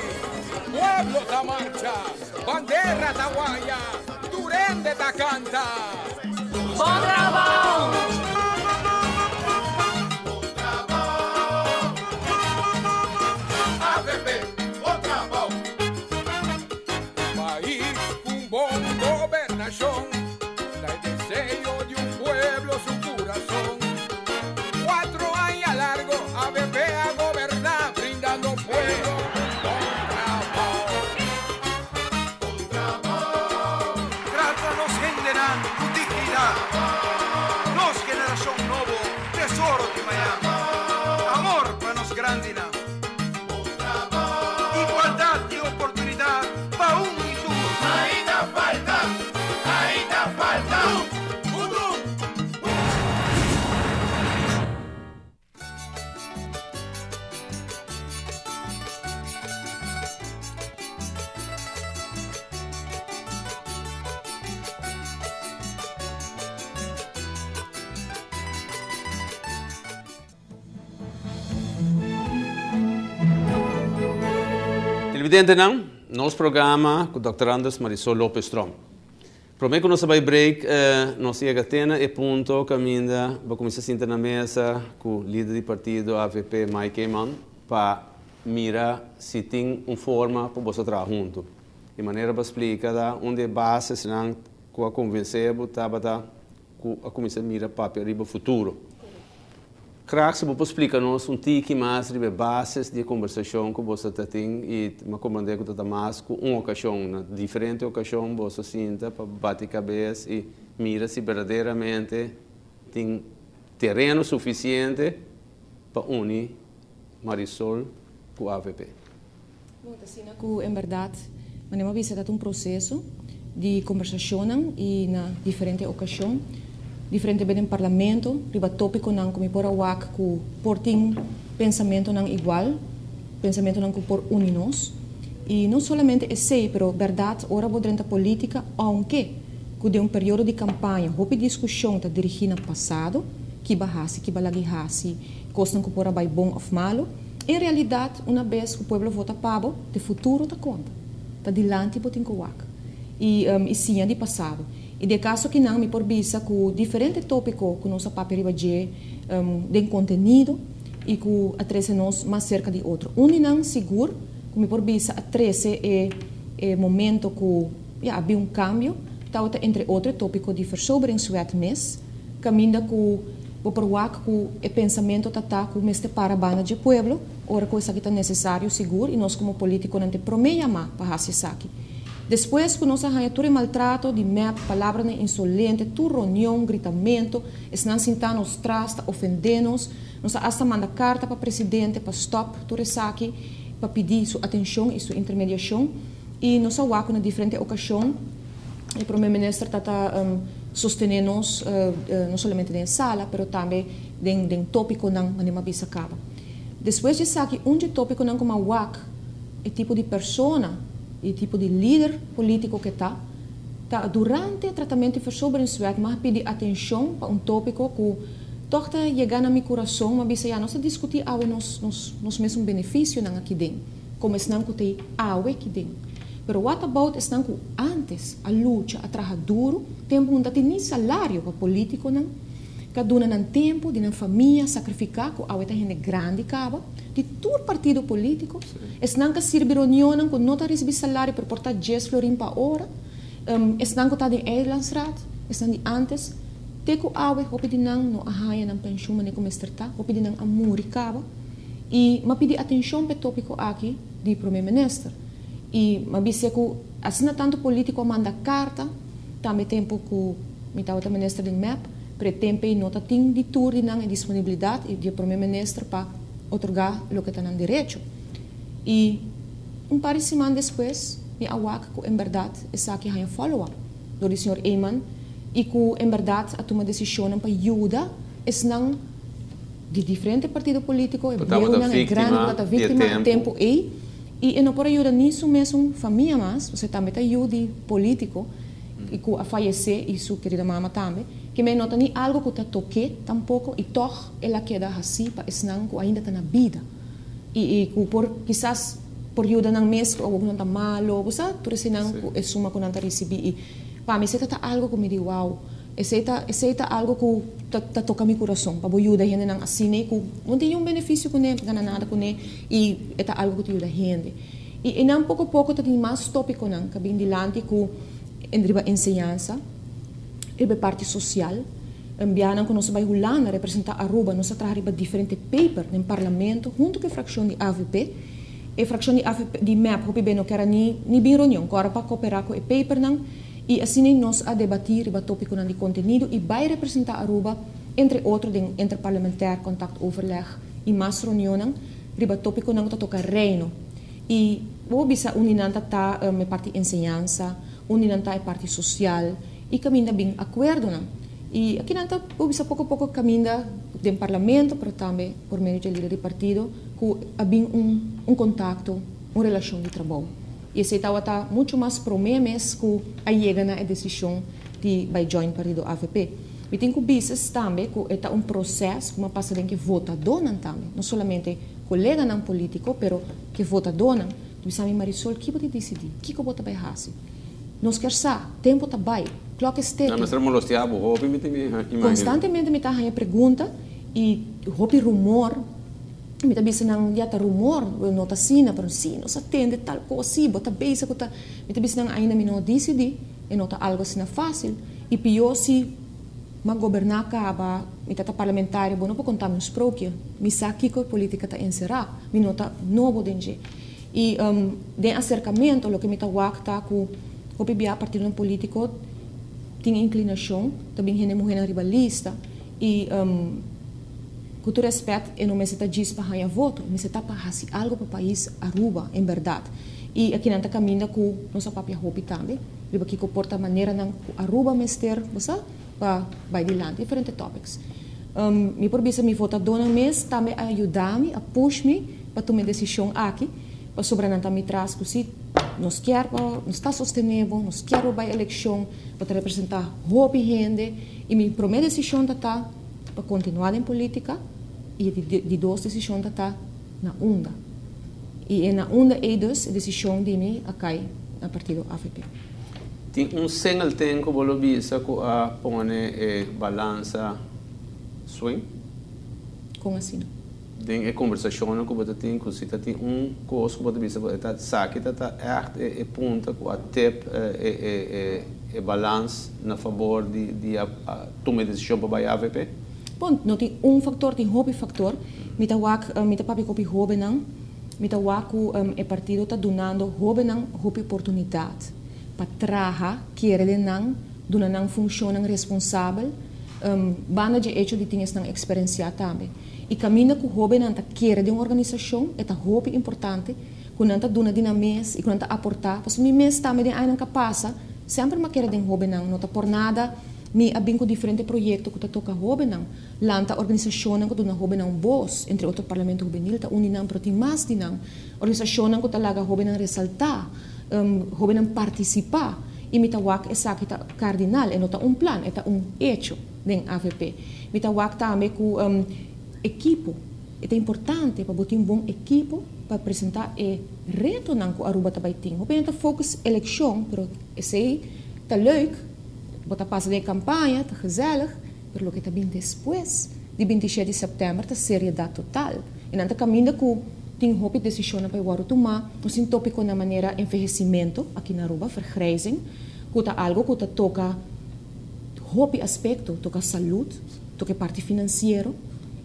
pueblo ta marcha, bandera ta guaya, Turende ta canta. bon trabajo. AVP, bon trabajo. País con bon gobernación, da el deseo de un pueblo su corazón. 4 años largo, AVP a gobernar, brindando fuego. Trátanos generan dignidad. Nos generación novo, tesoro de Miami. Amor para nos grandina. Igualdad de oportunidad para un y tú. Ahí te falta, ahí te falta. Televidente não, nosso programa com o Dr. Anders Marisol Lopes Trump. Prometo que nós vamos break, nós chega até ponto caminha, vamos começar a sentar na mesa com o líder do partido AVP, Mike Eman, para mirar se tem uma forma para você trabalhar junto. De maneira para explicar onde bases não com a convencer, tá com a começar a mirar para o futuro. Claro, se você explicar-nos tique mais de bases de conversação que você tem e me comandei que está mais com uma ocasião, na diferente ocasião você sinta para bater cabeça e mira se verdadeiramente tem terreno suficiente para unir Marisol com a AVP. Bom, assim, em verdade, nós temos um processo de conversação e na diferente ocasião. Diferente bem no parlamento, riba tópico não como por awak ku porting pensamento não igual, pensamento não por uninos e não somente esse, pero verdade ora bodrenta política, aunque que de período de campanha, houve discussão tá dirigida no passado, que bahasi, que balagihasi, costam que por abai bom ou malo, em realidade uma vez que o povo vota pabo, de futuro tá conta, tá dilante botin ko wak e sim de passado. E de caso que não me por visa com diferente tópico que nossa papel de conteúdo e que atrese nós mais cerca de outro. Não seguro que me por visa atrese é momento que havia um cambio, tal entre outro tópico de versobering suet mes, caminha com o porwak com o pensamento tata com este parabana de pueblo, ora coisa que é necessário seguro e nós como político não te promeia mais para fazer aqui. Depois que nós arranhamos maltrato, de MEP, palavras insolentes, turronião, gritamento, estão sentando nos trastos, ofendendo-nos, nós hasta manda carta para o presidente, para stop, tudo aqui, para pedir sua atenção e sua intermediação, e nós awako na diferente ocasião, o primeiro-ministro está sostenendo-nos, não somente na sala, mas também em tópico não, mas não bisa acaba. Depois de aqui, tópico não como awak, é tipo de persona, e tipo de líder político que está durante o tratamento de versobering suet, mas pedir atenção para tópico que toca chegar na meu coração, mas bisa nós discutir nos mesmos benefícios aqui dentro, como estão que tem aqui dentro. Pero what about estão que antes a luta, a trabalho duro, tempo não tem nem salário para político não, cada um tempo de na família sacrificar com a gente grande acaba de todo partido político, estão que servir reunião com não receber salário para portar 10 florim para hora, estão que está de Eilandsraad, estão de antes, teco awe hopi de não ahaya ng pensão mané como estrata, hopi de não amuri acaba e ma pedi atenção para tópico aqui de primeiro-ministro e ma bise ko asina tanto político manda carta, também tempo que me tava ministro de MEP, pretempo e nota ting de tour de não disponibilidade e de primeiro-ministro para otorgar o que está no direito. E par de semanas depois, me awak que em verdade essa aqui é follow-up do senhor Eman e que em verdade a tomar decisão para ajudar esse não de diferente partido político é grande da vítima tempo e não por ajudar nisso mesmo família mas você também está ajuda político e que a falecer e sua querida mama também que me nota nem algo que está toque tampouco e toch ela queda assim para esse não que ainda está na vida e por quizás por ajuda não mesmo ou não está malo você por esse não é suma que não está recebendo e para mim está algo que me diz wow esse está algo que tá toca meu coração para ajuda gente não assim que não tem benefício com ele ganha nada com ele e é algo que ajuda gente e não pouco a pouco tem mais tópico não que bem dilante que entre ensinança e a parte social enviaram que nós vai rolando representar Aruba nós trabalhamos diferentes papers no parlamento junto com a fração de AVP e a fração de AVP de MEP que bem não quer nem bem reunião agora para cooperar com o paper não e assim nós a debater o tópico de conteúdo e vai representar Aruba entre outros em interparlamentar contato overleg e mais reunião o tópico não toca reino e vou bisa uninanta tá a parte ensinança uninanta a parte social e caminha bem acordo não e aqui não vou bisa pouco a pouco caminha do parlamento mas também por meio de líder de partido que há bem contato uma relação de trabalho e esse está muito mais promemes que a chega na decisão de vai join partido AVP e tem que business também que é processo como passa em que vota dona também não somente colega não político pero que vota dona tu sabe Marisol que pode decidir que vota vai fazer nos quer sa, tempo tá bai, clock steady. Não, mas estamos los diabo, hopi me imagina. Constantemente me tá ganha pergunta e hopi rumor, me tá bisa nang yata rumor, não tá sina, pero sim, nos atende tal coisa, bota beisa ko ta, me tá bisa nang ainda me não decidi, e não tá algo sina fácil, e pior se mag-gobernar ka ba, me tá parlamentário, bom, não pode contar meus próprios, me sabe que a política tá encerrar, me não tá novo dentro. E de acercamento, o que me tá wakta com o PBA partido político tem inclinação, também é mulher rivalista e com todo respeito, eu não me está diz para ganhar voto, me está para fazer algo para o país Aruba, em verdade. E aqui não está caminhando com nossa própria roupa também, riba que comporta maneira não Aruba mester, você para vai de lá, diferentes topics. Me por bisa me vota dona mês também ajudar-me, a push-me para tomar decisão aqui, para sobrananta me traz que se nós quer, nós está sostenível, nós quer para a eleição, para representar roupa e gente, e me promete decisão tá para continuar em política e de duas decisões tá na onda. E na onda é duas decisão de mim a cair no partido AFP. Tem single tempo que você bisa que a põe balança swing? Como assim? Tem conversação que você tem, que você tem coisa que você bisa que está saque, está echt ponto que a tep balance na favor de tomar decisão para a AVP? Bom, não tem fator, tem hobby fator. Me tá papi copi hobby não. Me tá waku o partido tá donando hobby não, hobby oportunidade para trabalhar, querer de não, dona não funciona responsável, banda de hecho de tinhas não experiência também. E caminha com hobby não tá querer de uma organização, é tá hobby importante, quando não tá dona de na mês e quando tá aportar, porque mi mês também de aí não capaz, sempre me querer de hobby não tá por nada. Me abin com diferentes projetos que toca hobby não, lanta organização que dona hobby não boss, entre outros parlamento juvenil tá uninam pro tem mais de não, organização que tá laga hobby não ressaltar, hobby não participar, e me tá wak essa que tá cardinal, e não tá plan, é tá hecho den AVP. Me tá wak também com equipo, é importante para botar bom equipo para apresentar e reto não que Aruba tá vai ter. Hobby não tá focus eleição, pero esse tá leuk. Bota passa de campanha, está gezellig, mas o que está bem depois, de 27 de setembro, está seriedade total. E não está caminhando com tem hope decisão para o Aruba tomar, nós tem tópico na maneira envelhecimento aqui na Aruba, vergrijzing, que está algo que toca hope aspecto, toca saúde, toca parte financeira,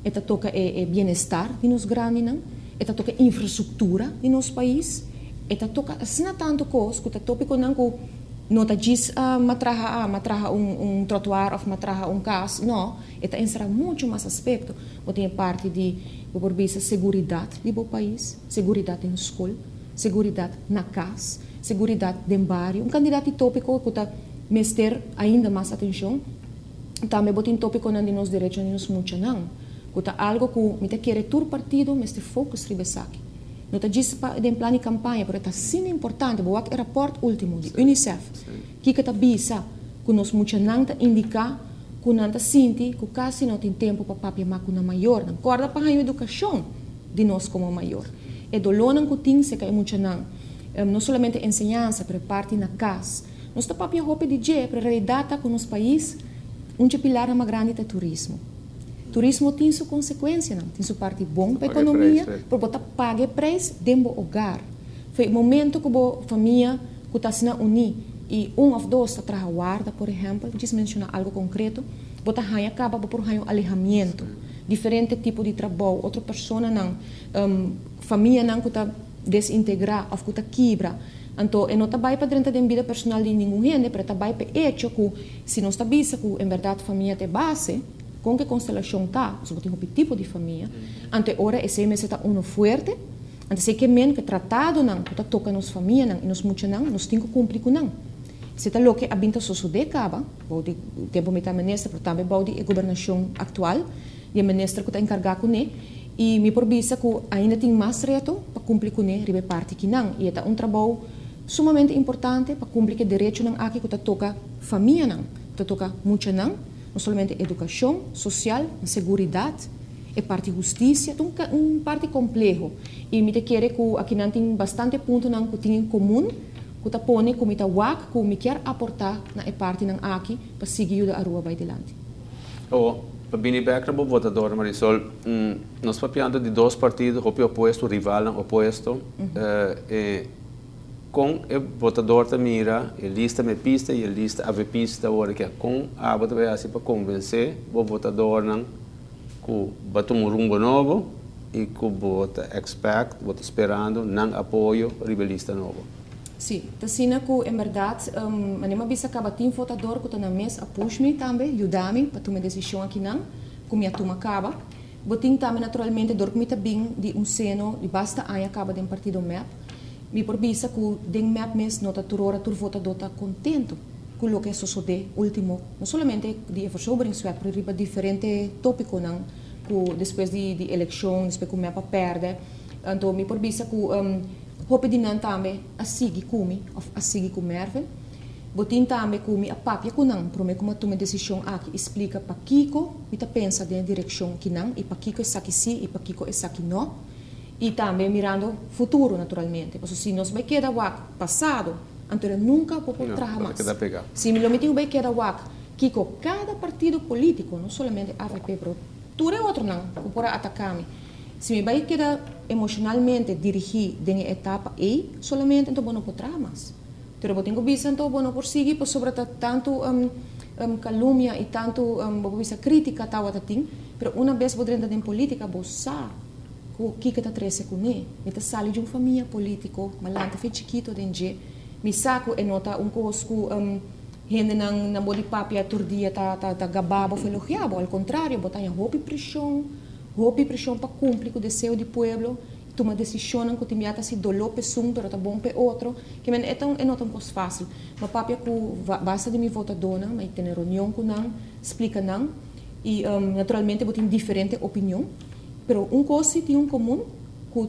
eta toca bem-estar de nos grandes, eta toca infraestrutura de nosso país, eta toca assim tanto coisa, que está tópico não não está diz matraha trotuar ou matraha casa, não, está encerrar muito mais aspecto, ou tem parte de por visa seguridade do país, seguridade na escola, seguridade na casa, seguridade no bairro, candidato tópico que está mester ainda mais atenção, também botem tópico não de nos direitos de nos muito não, que está algo que me quer todo partido, mas te focus ribesaki. Não está diz em plano de campanha, mas está sim importante. O rapport último de Unicef, que está bisa, que nós muito não indicar, que não está sinti, que quase não tem tempo para papi macuna maior, não corda para a educação de nós como maior. É dolor não que tem se que é muito não somente ensinança, mas parte na casa. Nós está papi roupa de dia, para realidade com nosso país, pilar mais grande é turismo. Turismo tem sua consequência, não? Tem sua parte bom para a economia, para botar pague preço dentro do hogar. Foi o momento que a família está se unir e ou dois está trabalhando, por exemplo, diz mencionar algo concreto, botar ganha acaba por ganhar alejamento, diferente tipo de trabalho, outra pessoa não, família não que está desintegrar, ou que está quebra. Então, não está bem para dentro da vida personal de nenhum gente, mas está bem para hecho que se não está bisa que em verdade a família é base, com que constelação está, se tem um tipo de família, ante ora esse mês está forte, ante sei que men que tratado não, que toca nos família não, e nos muito não, nos tem que cumprir com não. Se está louco a binta só de caba, o tempo me está ministra, mas também o de governação atual, e a ministra que está encarregada com ele, e me probisa que ainda tem mais reto para cumprir com ele, ribe parte que não, e é trabalho sumamente importante para cumprir o direito não aqui que toca família não, que toca muito não somente educação social, seguridade, e parte justiça, parte complexo. E me quer que aqui não tem bastante pontos que tem em comum, Kuta pone como ita wak como me quer aportar na parte ng aqui para seguir a rua vai delante. Para vir back para o votador, Marisol, nós papiando de dois partidos, o oposto, rival oposto, com o votador da mira, a lista me pista e a lista avepista, agora que com a bota vai assim para convencer o votador não que bota rumbo novo e que bota expect, bota esperando não apoio rivalista novo. Sim, assim que em verdade, manema bisa acaba tim votador que tá na mesa push-me também, ajudar-me para tomar decisão aqui não, como a toma acaba. Botin também naturalmente dor que me tá bem de seno, de basta aí acaba de partido MEP. Me por bisa que den MEP mes nota turora tur votador tá contento com o que sucede último, não somente de versoberingswet, pero riba diferente tópico não, que depois de eleição, depois que o MEP perde. Então me por bisa que hope dinan também a seguir comi, a seguir com Merve. Botin também comi a papia com não, para me como tomar decisão aqui explica para Kiko, me pensa na direção que não, e para Kiko é aqui sim, e para Kiko é aqui não. E também mirando futuro naturalmente, porque se nós vai quedar o passado, então nunca vou trabalhar mais. Se me lo metem vai quedar o Kiko, cada partido político, não somente AVP, pero tudo é outro não, que pode atacar-me. Se me vai quedar emocionalmente dirigir na etapa E, solamente então não potrá mais. Então eu tenho visto então não por seguir por sobre tanto calúnia e tanto visa crítica tal ating, pero uma vez vou dentro da política bossa o que está trece com ele, me tá sali de família político, malanta foi chiquito dentro, me saco e nota cosco gente na body papia turdia tá gababo foi elogiado, ao contrário, botar em roupa e pressão para cumprir com o desejo do povo, tomar decisão que tem se dolor pessoa, pero tá bom para outro, que men é não tão fácil. Mas papia que basta de me votar dona, mas tem reunião com não, explica não, e naturalmente botem diferente opinião, pero coisa tem comum, que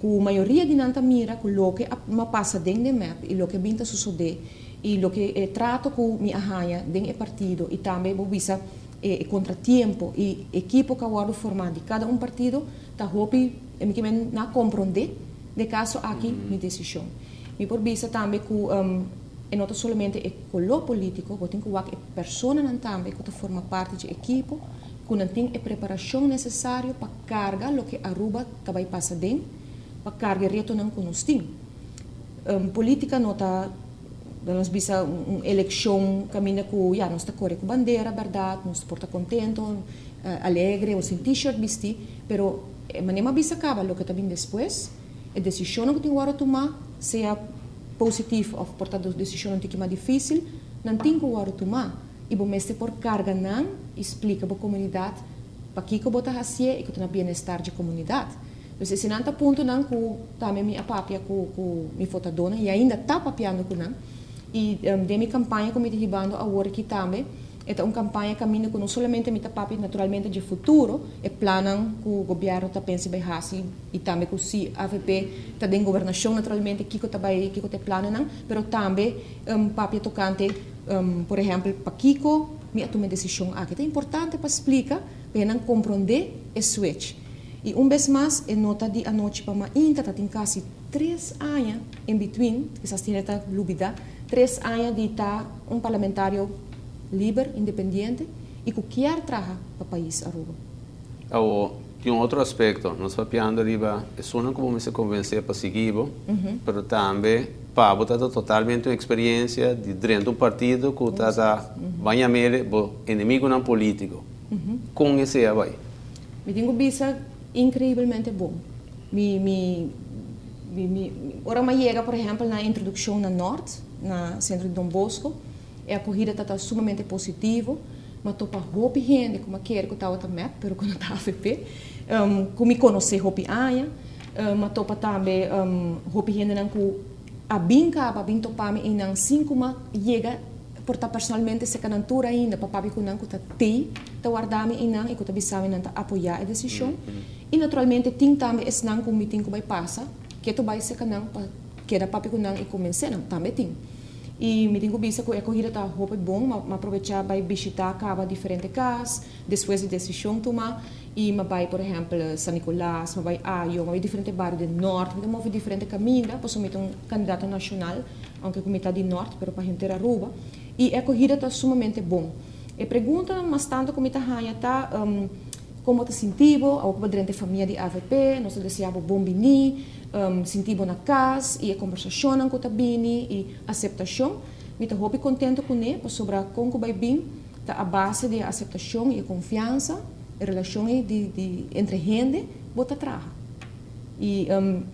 a maioria de nanta mira que o que passa dentro do map e o que vinta suceder e o que trato com minha arranha dentro do partido e também vou visa contratempo e equipo que agora formado de cada partido tá hopi que na compreender de caso aqui minha decisão me por visa também que não somente é colo político botem que a pessoa não também que forma parte de equipo que não tem a preparação necessária para carregar o que Aruba vai passar dentro para carregar reto não conosco política não tá nós bisa eleição caminha com nós está correndo com bandeira verdade nós porta contento alegre ou sem t-shirt vesti pero manema bisa acaba lo que está bem depois a decisão que tem agora tomar seja positivo ou porta decisão que é mais difícil não tem que agora tomar e bom mestre por carga não explica para a comunidade para que botar assim e que tem bem-estar de comunidade. Então, se não está ponto não que também minha papia com minha fotadona e ainda está papiando com não e de minha campanha como me ribando agora aqui também é uma campanha caminho que não somente me papi naturalmente de futuro é planam que o governo está pensando bem assim e também que se AVP está em governação naturalmente que está plano não, pero também papi tocante por exemplo para Kiko me tomar decisão aqui é importante para explicar para não compreender o switch e vez mais é nota de a noite para ainda tem quase 3 anos em between que se tem esta lúbida 3 anos de estar parlamentário livre, independente e que quer trabalhar para o país Aruba. Tem outro aspecto, nós papiando arriba, é só não como se convencer para seguir, mas também para botar totalmente uma experiência de dentro do partido que está banhamere inimigo não político. Com esse vai. Me tenho visto incrivelmente bom. Ora me chega, por exemplo, na introdução na Norte, na centro de Dom Bosco, a corrida está sumamente positiva, mas estou para roupa gente como quer que estava também, pero quando está AVP, como me conhecer roupa aia, mas estou para também roupa gente não que a binca para binto para mim não sim como chega portar personalmente se canantura ainda para papi que não que tá guardar-me e não e que tá bisame não tá apoiar a decisão e naturalmente tem também esse não como meeting que vai passar que tu vai se canang para que da papi que não e comece não também tem E me tenho visto que a corrida está roupa bom, mas aproveitar para visitar cada diferente casa, depois de decisão tomar, e me vai, por exemplo, São Nicolás, me vai Ayo, me vai diferente bairros do norte, me move diferente caminho, posso meter um candidato nacional, aunque como está do norte, mas para a gente Aruba, e a corrida está sumamente bom. E pergunta, mas tanto como está como está sentido, ou como durante a família de AVP, nós desejamos bom bini, sentido na casa, e a conversação com o bini, e aceitação. Me estou muito contente com ele, sobre como vai bem, a base de aceitação e confiança, a relação entre gente, bota atrás. E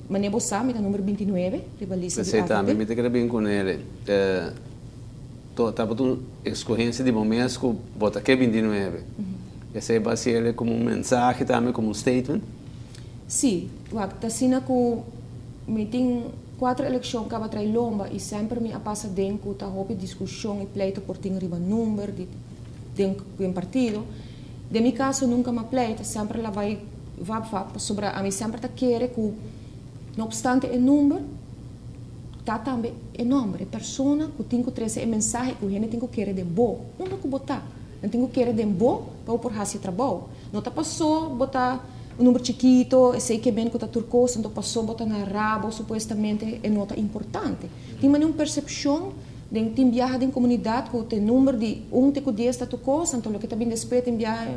maneira você sabe, é o número 29, de baliza de AVP. Também, me quero bem com ele. Estava uma escorrência de momentos que bota que 29. Essa é baseada como um mensagem também, como um statement? Sim, está sendo que me tem 4 eleições que vai trazer lomba e sempre me passa dentro da discussão e pleito por ter riba número de um partido. De meu caso nunca me pleito, sempre lá vai sobre a mim sempre está querer que não obstante o número está também o nome, a pessoa que tem que trazer a mensagem que a gente tem que querer de bom, não tem que botar. Não tenho que querer de bom para por esse trabalho. Não está passou botar um número chiquito, sei que bem que está turcoso, não passou botar na rabo, supostamente é nota importante. Tem uma percepção de tem viajar em comunidade que tem número de 1 até 10 está turcoso, então o que também depois tem viajar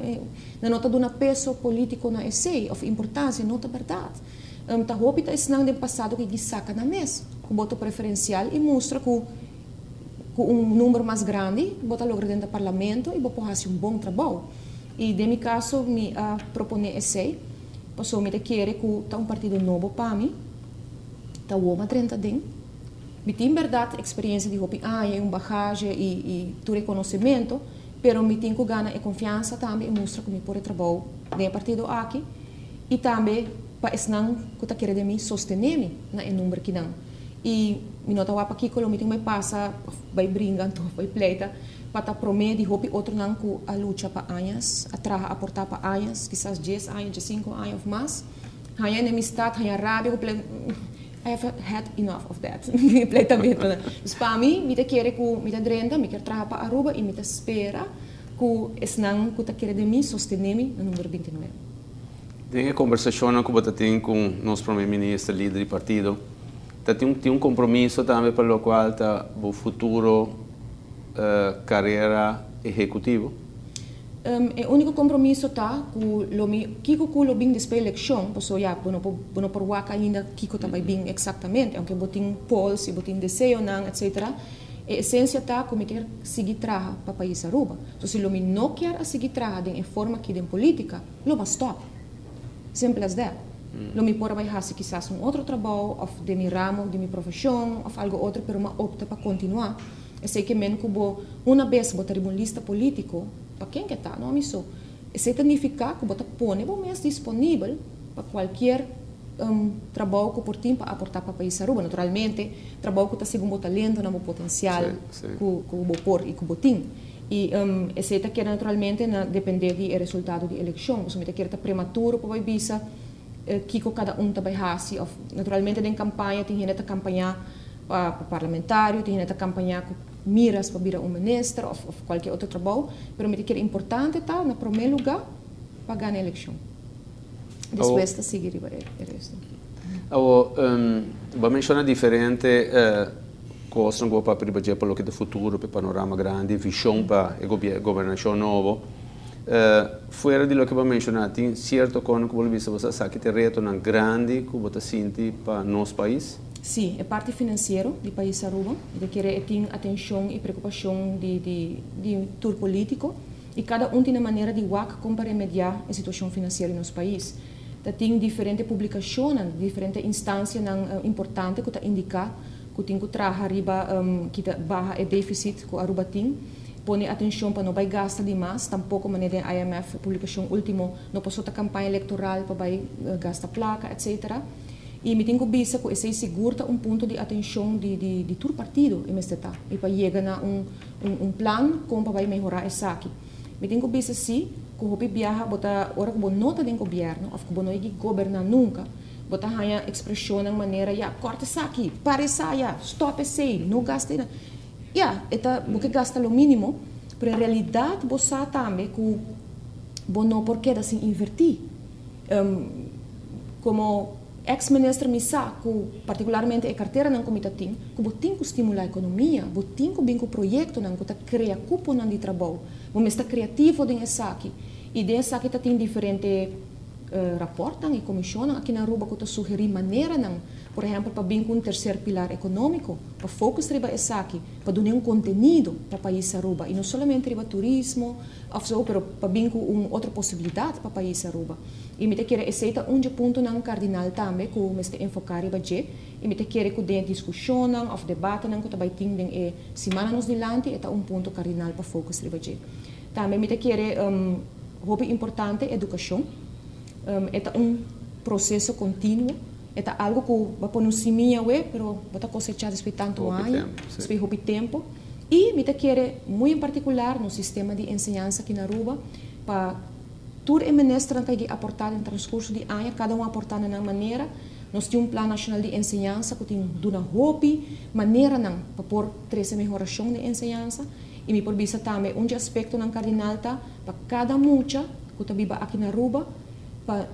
na nota de um peso político na essay, of importância, nota verdade. Tá roupa está ensinando no passado que saca na mesa, com voto preferencial e mostra que um número mais grande, bota logo dentro do parlamento e vou fazer um bom trabalho. E, de meu caso, me propõe esse, passou me querer que está um partido novo para mim, está uma 30 dentro. Me tem verdade experiência de roupa, é uma bagagem e tu reconhecimento, mas me tenho que ganhar confiança também e mostrar que me pode trabalhar no partido aqui e também para ensinar que está querendo me sostener no número que não. E me nota para aqui que eu me passa vai brincando vai pleita para prometer de roupa outro não que a luta para anos atrás aportar para anos quizás 10 anos 5 anos ou mais há enemistade há raiva I have had enough of that completamente mas para mim me quer que me drenda me quer trabalhar para Aruba e me espera que esse não que quer de mim sostener no número 29. Tem a conversação que você tem com o nosso primeiro-ministro líder do partido. Tem um compromisso também para o qual está o futuro carreira executivo? O único compromisso está que o bem depois da eleição, porque já não por waka ainda que está bem exatamente, aunque botem polls e botem desejo não, etc. A essência está como quer seguir trabalhando para o país Aruba. Então se o não quer seguir trabalhando em forma que de política, lo vai stop. Simples as that. Não me pode fazer quizás outro trabalho, ou de meu ramo, de minha profissão, ou algo outro, mas eu opto para continuar. Eu sei que mesmo que uma vez botar uma lista política, para quem que está, não é isso? Isso significa que botar põe o mês disponível para qualquer trabalho que por tempo para aportar para o país Aruba. Naturalmente, trabalho que está segundo o talento, não o potencial que o pôr e que o tem. E esse que naturalmente depender do resultado da eleição. Se você quer estar prematuro para a visa que cada está vai fazer. Naturalmente, em campanha, tem gente que campanhar para parlamentário, tem gente que campanhar com miras para virar ministro ou qualquer outro trabalho, mas me que é importante tá no primeiro lugar para ganhar a eleição. Depois de seguir o resto. Vou mencionar diferente coisas para privilegiar para o que é o futuro, para o panorama grande, visão para a governação nova. Fora de lo que vou mencionar, tem certo quando você sabe que tem reto grande que você sente para nosso país? Sim, é parte financeira do país Aruba, de querer ter atenção e preocupação de tour político, e cada tem uma maneira de como remediar a situação financeira no nosso país. Tem diferentes publicações, diferentes instâncias importantes que indicam que tem que trabalhar que barra o déficit que Aruba tem, põe atenção para não vai gastar demais, tampouco maneira da IMF, publicação última, não passou a campanha eleitoral para vai gastar placa, etc. E me tenho visto que esse segura ponto de atenção de todo partido em MST e para chegar a plano como para melhorar isso aqui. Me tenho visto sim que o viaja botar hora que nota do governo, ou que não é governar nunca, botar a expressão de maneira corta isso aqui, para isso stop isso, não gasta. esta porque gasta lo mínimo, pero en realidad vos sabes también que vos no por qué sin invertir. Como ex-ministro Misa, que particularmente a carteira não comita tem, que vos tem que estimular a economia, vos tem que vir com projeto não que tá cria cupo não de trabalho, vos está criativo dentro essa aqui e dentro essa aqui tá tem diferente raportam e comissionam aqui na Aruba que tá sugerir maneira não, por exemplo, para vir com um terceiro pilar econômico, para focus riba essa aqui, para dar conteúdo para o país Aruba e não somente riba turismo, ou pero para vir com outra possibilidade para o país Aruba. E me te quer aceita ponto não cardinal também que me está enfocar riba je, e me te quer que dentro discussão não, ou debate não que tá vai ter semana nos dilante, é ponto cardinal para focus riba je. Também me te quer hobby importante educação. É processo contínuo, é algo que vai pôr no cimia, pero vai cosechar depois tanto ano, depois houve tempo. E me quer muito em particular no sistema de ensinança aqui na Aruba, para tudo é ministro que aportar no transcurso de ano, cada um aportar na maneira. Nós temos plano nacional de ensinança que tem uma hobby, maneira não para pôr 13 melhoração de ensinança. E me por vista também aspecto não cardinal para cada mucha que está viva aqui na Aruba.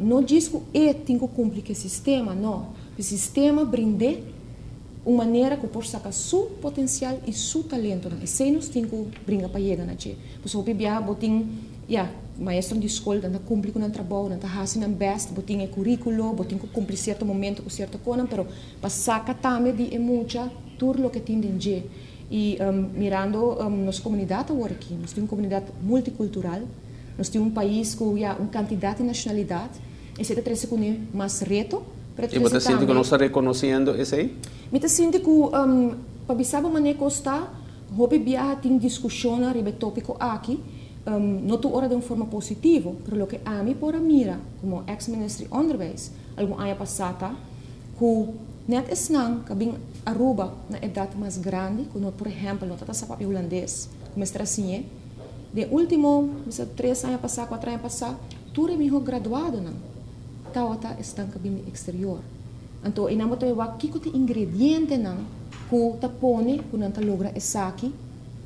Não diz que tem que cumprir o sistema, não. O sistema brinda uma maneira que pode sacar seu potencial e seu talento. E se nós temos que brincar para chegar na gente. Por isso, eu tenho maestro de escola, que cumpre com o trabalho, que faz o best, que tem o currículo, que tem que cumprir certo momento com certa coisa, mas para sacar também de muita tudo o que tem dentro. E mirando nossa comunidade agora aqui, nós temos uma comunidade multicultural. Nós temos país com uma quantidade de nacionalidade. Esse é o mais reto. E você sente que não está reconhecendo isso aí? Eu sinto que, para saber maneira que está, hobby viaja tem discussão sobre o tópico aqui, não tu hora de uma forma positiva, mas o que a mim por mira, como ex-ministro de Onderwijs, algum ano passado, que net é não, que bem Aruba na idade mais grande, como por exemplo, não está sabendo holandês, como está assim, de último, 3 anos passados, 4 anos passados, tudo é melhor graduado, não? Tá estão no exterior. Então, e não é que o ingrediente não, que tá põe, que não tá logra essa aqui,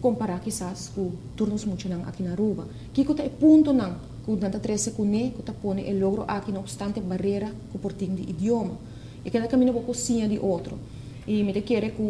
comparar quizás com turnos muito não aqui na Aruba. Que o ponto não, que não tá 13 com ne, que tá põe e logro aqui não obstante barreira que portinho de idioma. E que não caminho para cozinha de outro. E me quer que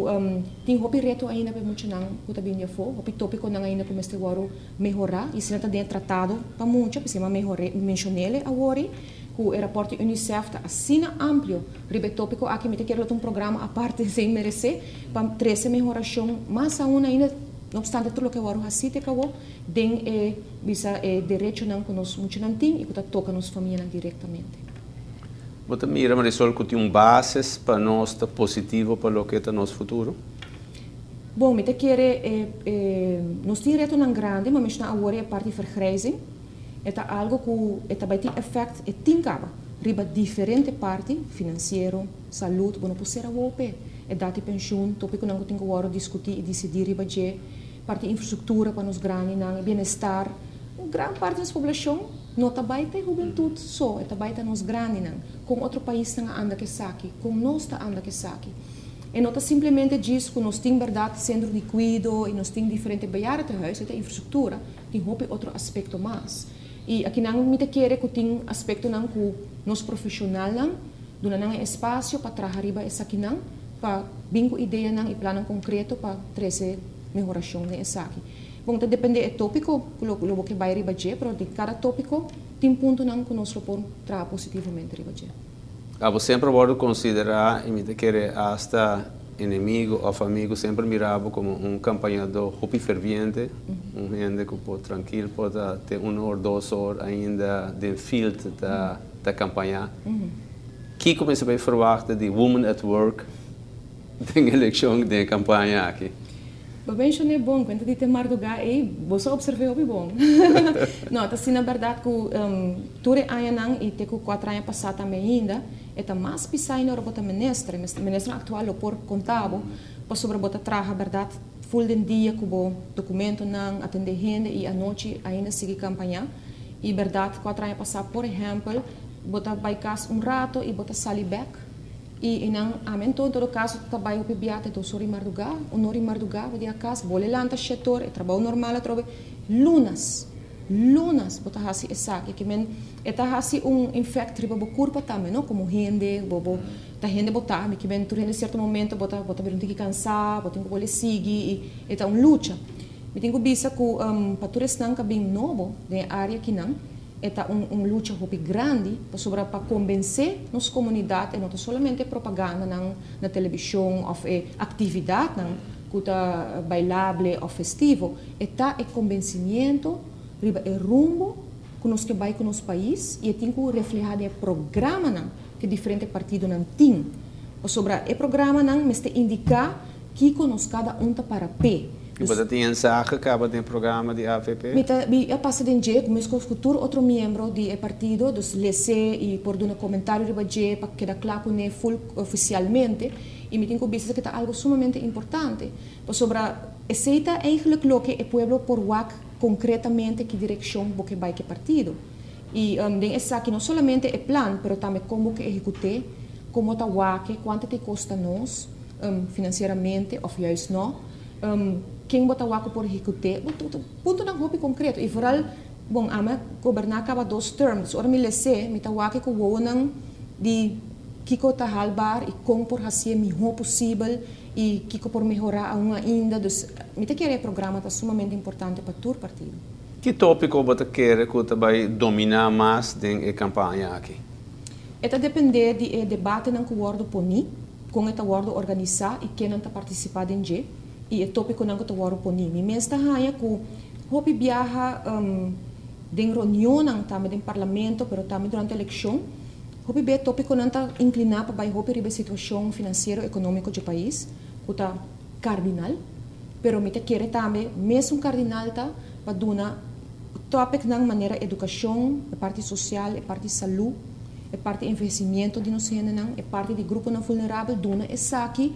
tem hobby reto ainda para muito não que tá bem de fo, hobby tópico não ainda para este agora melhorar e se não tá dentro tratado para muito, para cima melhorar, mencionele agora que o raporte UNICEF tá assina amplo, ribe tópico aqui me quer um programa a parte sem merecer para 13 melhoração, mas ainda não obstante tudo o que agora assim te acabou, tem visa direito não que nós muito não tem e que tá toca nos família diretamente. Você mira, Marisol, que tem bases para nós positivo para o que é nosso futuro? Bom, me quer nós temos reto não grande, mas nós agora é parte de vergrijzing. É algo que vai ter efeito e tem caba. Riba diferente parte, financeiro, saúde, não pode ser a UOP. É data pensão, tópico não tem que agora discutir e decidir riba de parte de infraestrutura para nos grandes, bem-estar. Grande parte da população não está baita a juventude só, está baita nos grandes, com outro país que anda que saque, com nós está anda que saque. E não está simplesmente diz que nós temos verdade centro de cuidado e nós temos diferentes beiras de huis, é infraestrutura, tem outro aspecto mais. E aqui não me quer que tem aspecto não que nós profissional não, dona não espaço para trabalhar essa aqui não, para bingo ideia não e plano concreto para trazer melhoração nessa aqui. Bom, depende do tópico, o que vai riba je, mas de cada tópico tem ponto não que nós podemos trabalhar positivamente riba je. Você sempre pode considerar e me quer hasta inimigo ou amigo sempre mirava como campanhador hobby ferviente, gente que pode tranquilo pode ter 1 ou 2 horas ainda de field da campanha. Que começa a verwachten de Women at Work da eleição da campanha aqui? Bem, não é bom, quando eu tenho do lugar, você observou o bom. Não, assim, na verdade, que tudo é ano e tem 4 anos passados também ainda, é mais pisar na robota ministra atual o por contábil, para sobre a traga, verdade, full de dia com o documento não atender gente e à noite ainda seguir campanha. E verdade, 4 anos passados, por exemplo, bota by casa rato e bota sali back. E em todo caso, trabalho com o biate do Sori Marduga, o Nori Marduga, vai a casa, vou lelanta setor, trabalho normal, trabalho lunas, bota hasi esak, que men, eta hasi infect riba bo curva também, não? Como rende, tá rende botar, que men, tu rende certo momento, bota ver que cansar, bota que seguir, e eta luta. Me tenho bisa que patores não que bem novo, de área que não, eta luta hopi grande para convencer nas comunidades, não somente propaganda na televisão ou atividade que tá bailable ou festivo, eta convencimento riba rumbo que nós que vai com nosso país e tem que refletir o programa que diferente partido não tem. Sobre o programa não me indicar que nós cada tá para pé. E você tem mensagem acaba do programa de AVP? Eu passo de dia com o futuro outro membro do partido, dos lese e por um comentário riba dia para que claro que não full oficialmente e me tenho visto que é algo sumamente importante. Sobre aceita eigenlijk lo que o pueblo por WAC concretamente que direção que vai que partido. E essa aqui não somente é plano, mas também como que execute, como está WAC, quanto te custa nós financeiramente ou juist não. Quem bota WAC por executar, ponto não roupa concreto. E vooral, bom, governar acaba 2 termos. Ora me lese, me tá WAC que o não de Kiko tá halbar e como por fazer o melhor possível e Kiko por melhorar ainda. Dus, me te querer programa tá sumamente importante para todo partido. Que tópico você quer que vai dominar mais na campanha aqui? Eta depende do debate que o wordo poni, com esta wordo organizar e quem não tá participando em G. E o tópico não que o wordo poni. Me mesmo hanya que hopi viaja de reunião também do parlamento, pero também durante a eleição. Hopi be tópico não está inclinado para hopi ribe situação financeira e econômica do país, que está cardinal. Pero me te quer também mesmo cardinal tá para dona tópico na maneira educação, a parte social, a parte saúde, a parte investimento de nós não, a parte de grupo não vulnerável dona essa aqui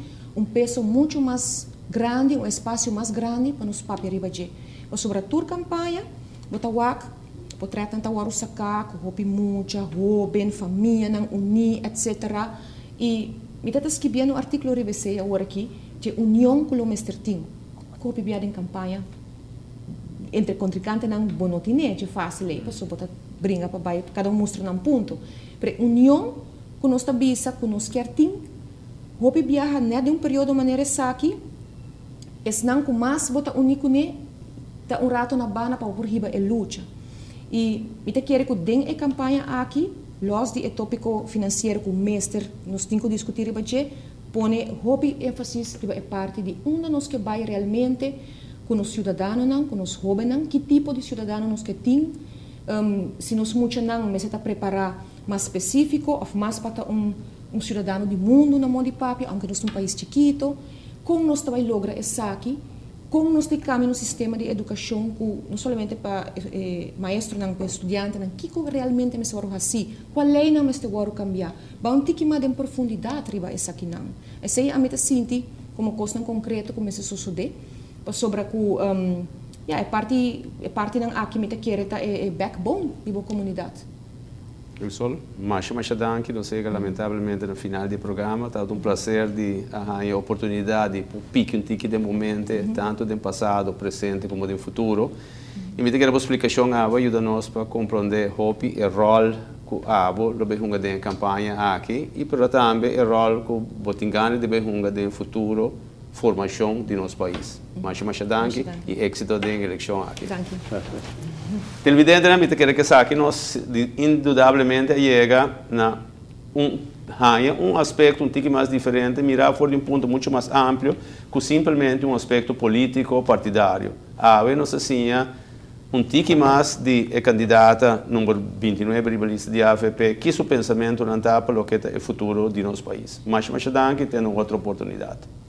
peso muito mais grande, espaço mais grande para nos papel riba de. Sobre a tour campanha, bota WAC, potrá tanta waru sacar, com hopi muita, joven, família, não unir, etc. E me tá escrevendo no artigo RBC agora aqui, de união com o mestre tim, com hopi biada em campanha entre contrincantes não bonotine, de fácil aí, pessoa bota brinca para baixo, cada mostra num ponto. Pero união com nós tabisa, com nós quer tim, hopi biada né de período maneira saki, não com mais bota único né, tá rato na bana para por riba e luta. E me te quer que den a campanha aqui, los de tópico financeiro com o mestre, nós temos que discutir riba de, pone hopi ênfase riba é parte de nós que vai realmente com os cidadãos, com os jovens, que tipo de cidadão nós que tem, se nós muito não, mas está preparar mais específico, ou mais para cidadão do mundo na mão de papi, aunque nós somos um país chiquito, como nós também logra essa aqui, como nós temos no sistema de educação, não somente para maestro, não para estudante, não que realmente me sabe assim, qual lei não me está cambiar, vai que mais em profundidade riba essa aqui não. Essa aí a meta sinti como coisa concreta como se sucede, sobre que é parte não aqui me quer é backbone da comunidade. Eu sou mais danke, não sei, lamentavelmente no final do programa, está um prazer de a oportunidade de pique um tique de momento, tanto do passado, presente como do futuro. E me quero explicação ajuda-nos para compreender hopi o rol que a deve jogar na campanha aqui e para também o rol que o Botingani deve jogar no futuro formação de nosso país. Mais danke e êxito da eleição aqui. Danke. Televidente, me quero que aqui nós indudablemente chega na aspecto tique mais diferente, mirar por um ponto muito mais amplo que simplesmente aspecto político partidário. Nós assim tique mais de candidata número 29 ribalista de AVP, que seu pensamento não está para o que é o futuro de nosso país. Mas danke, tem outra oportunidade.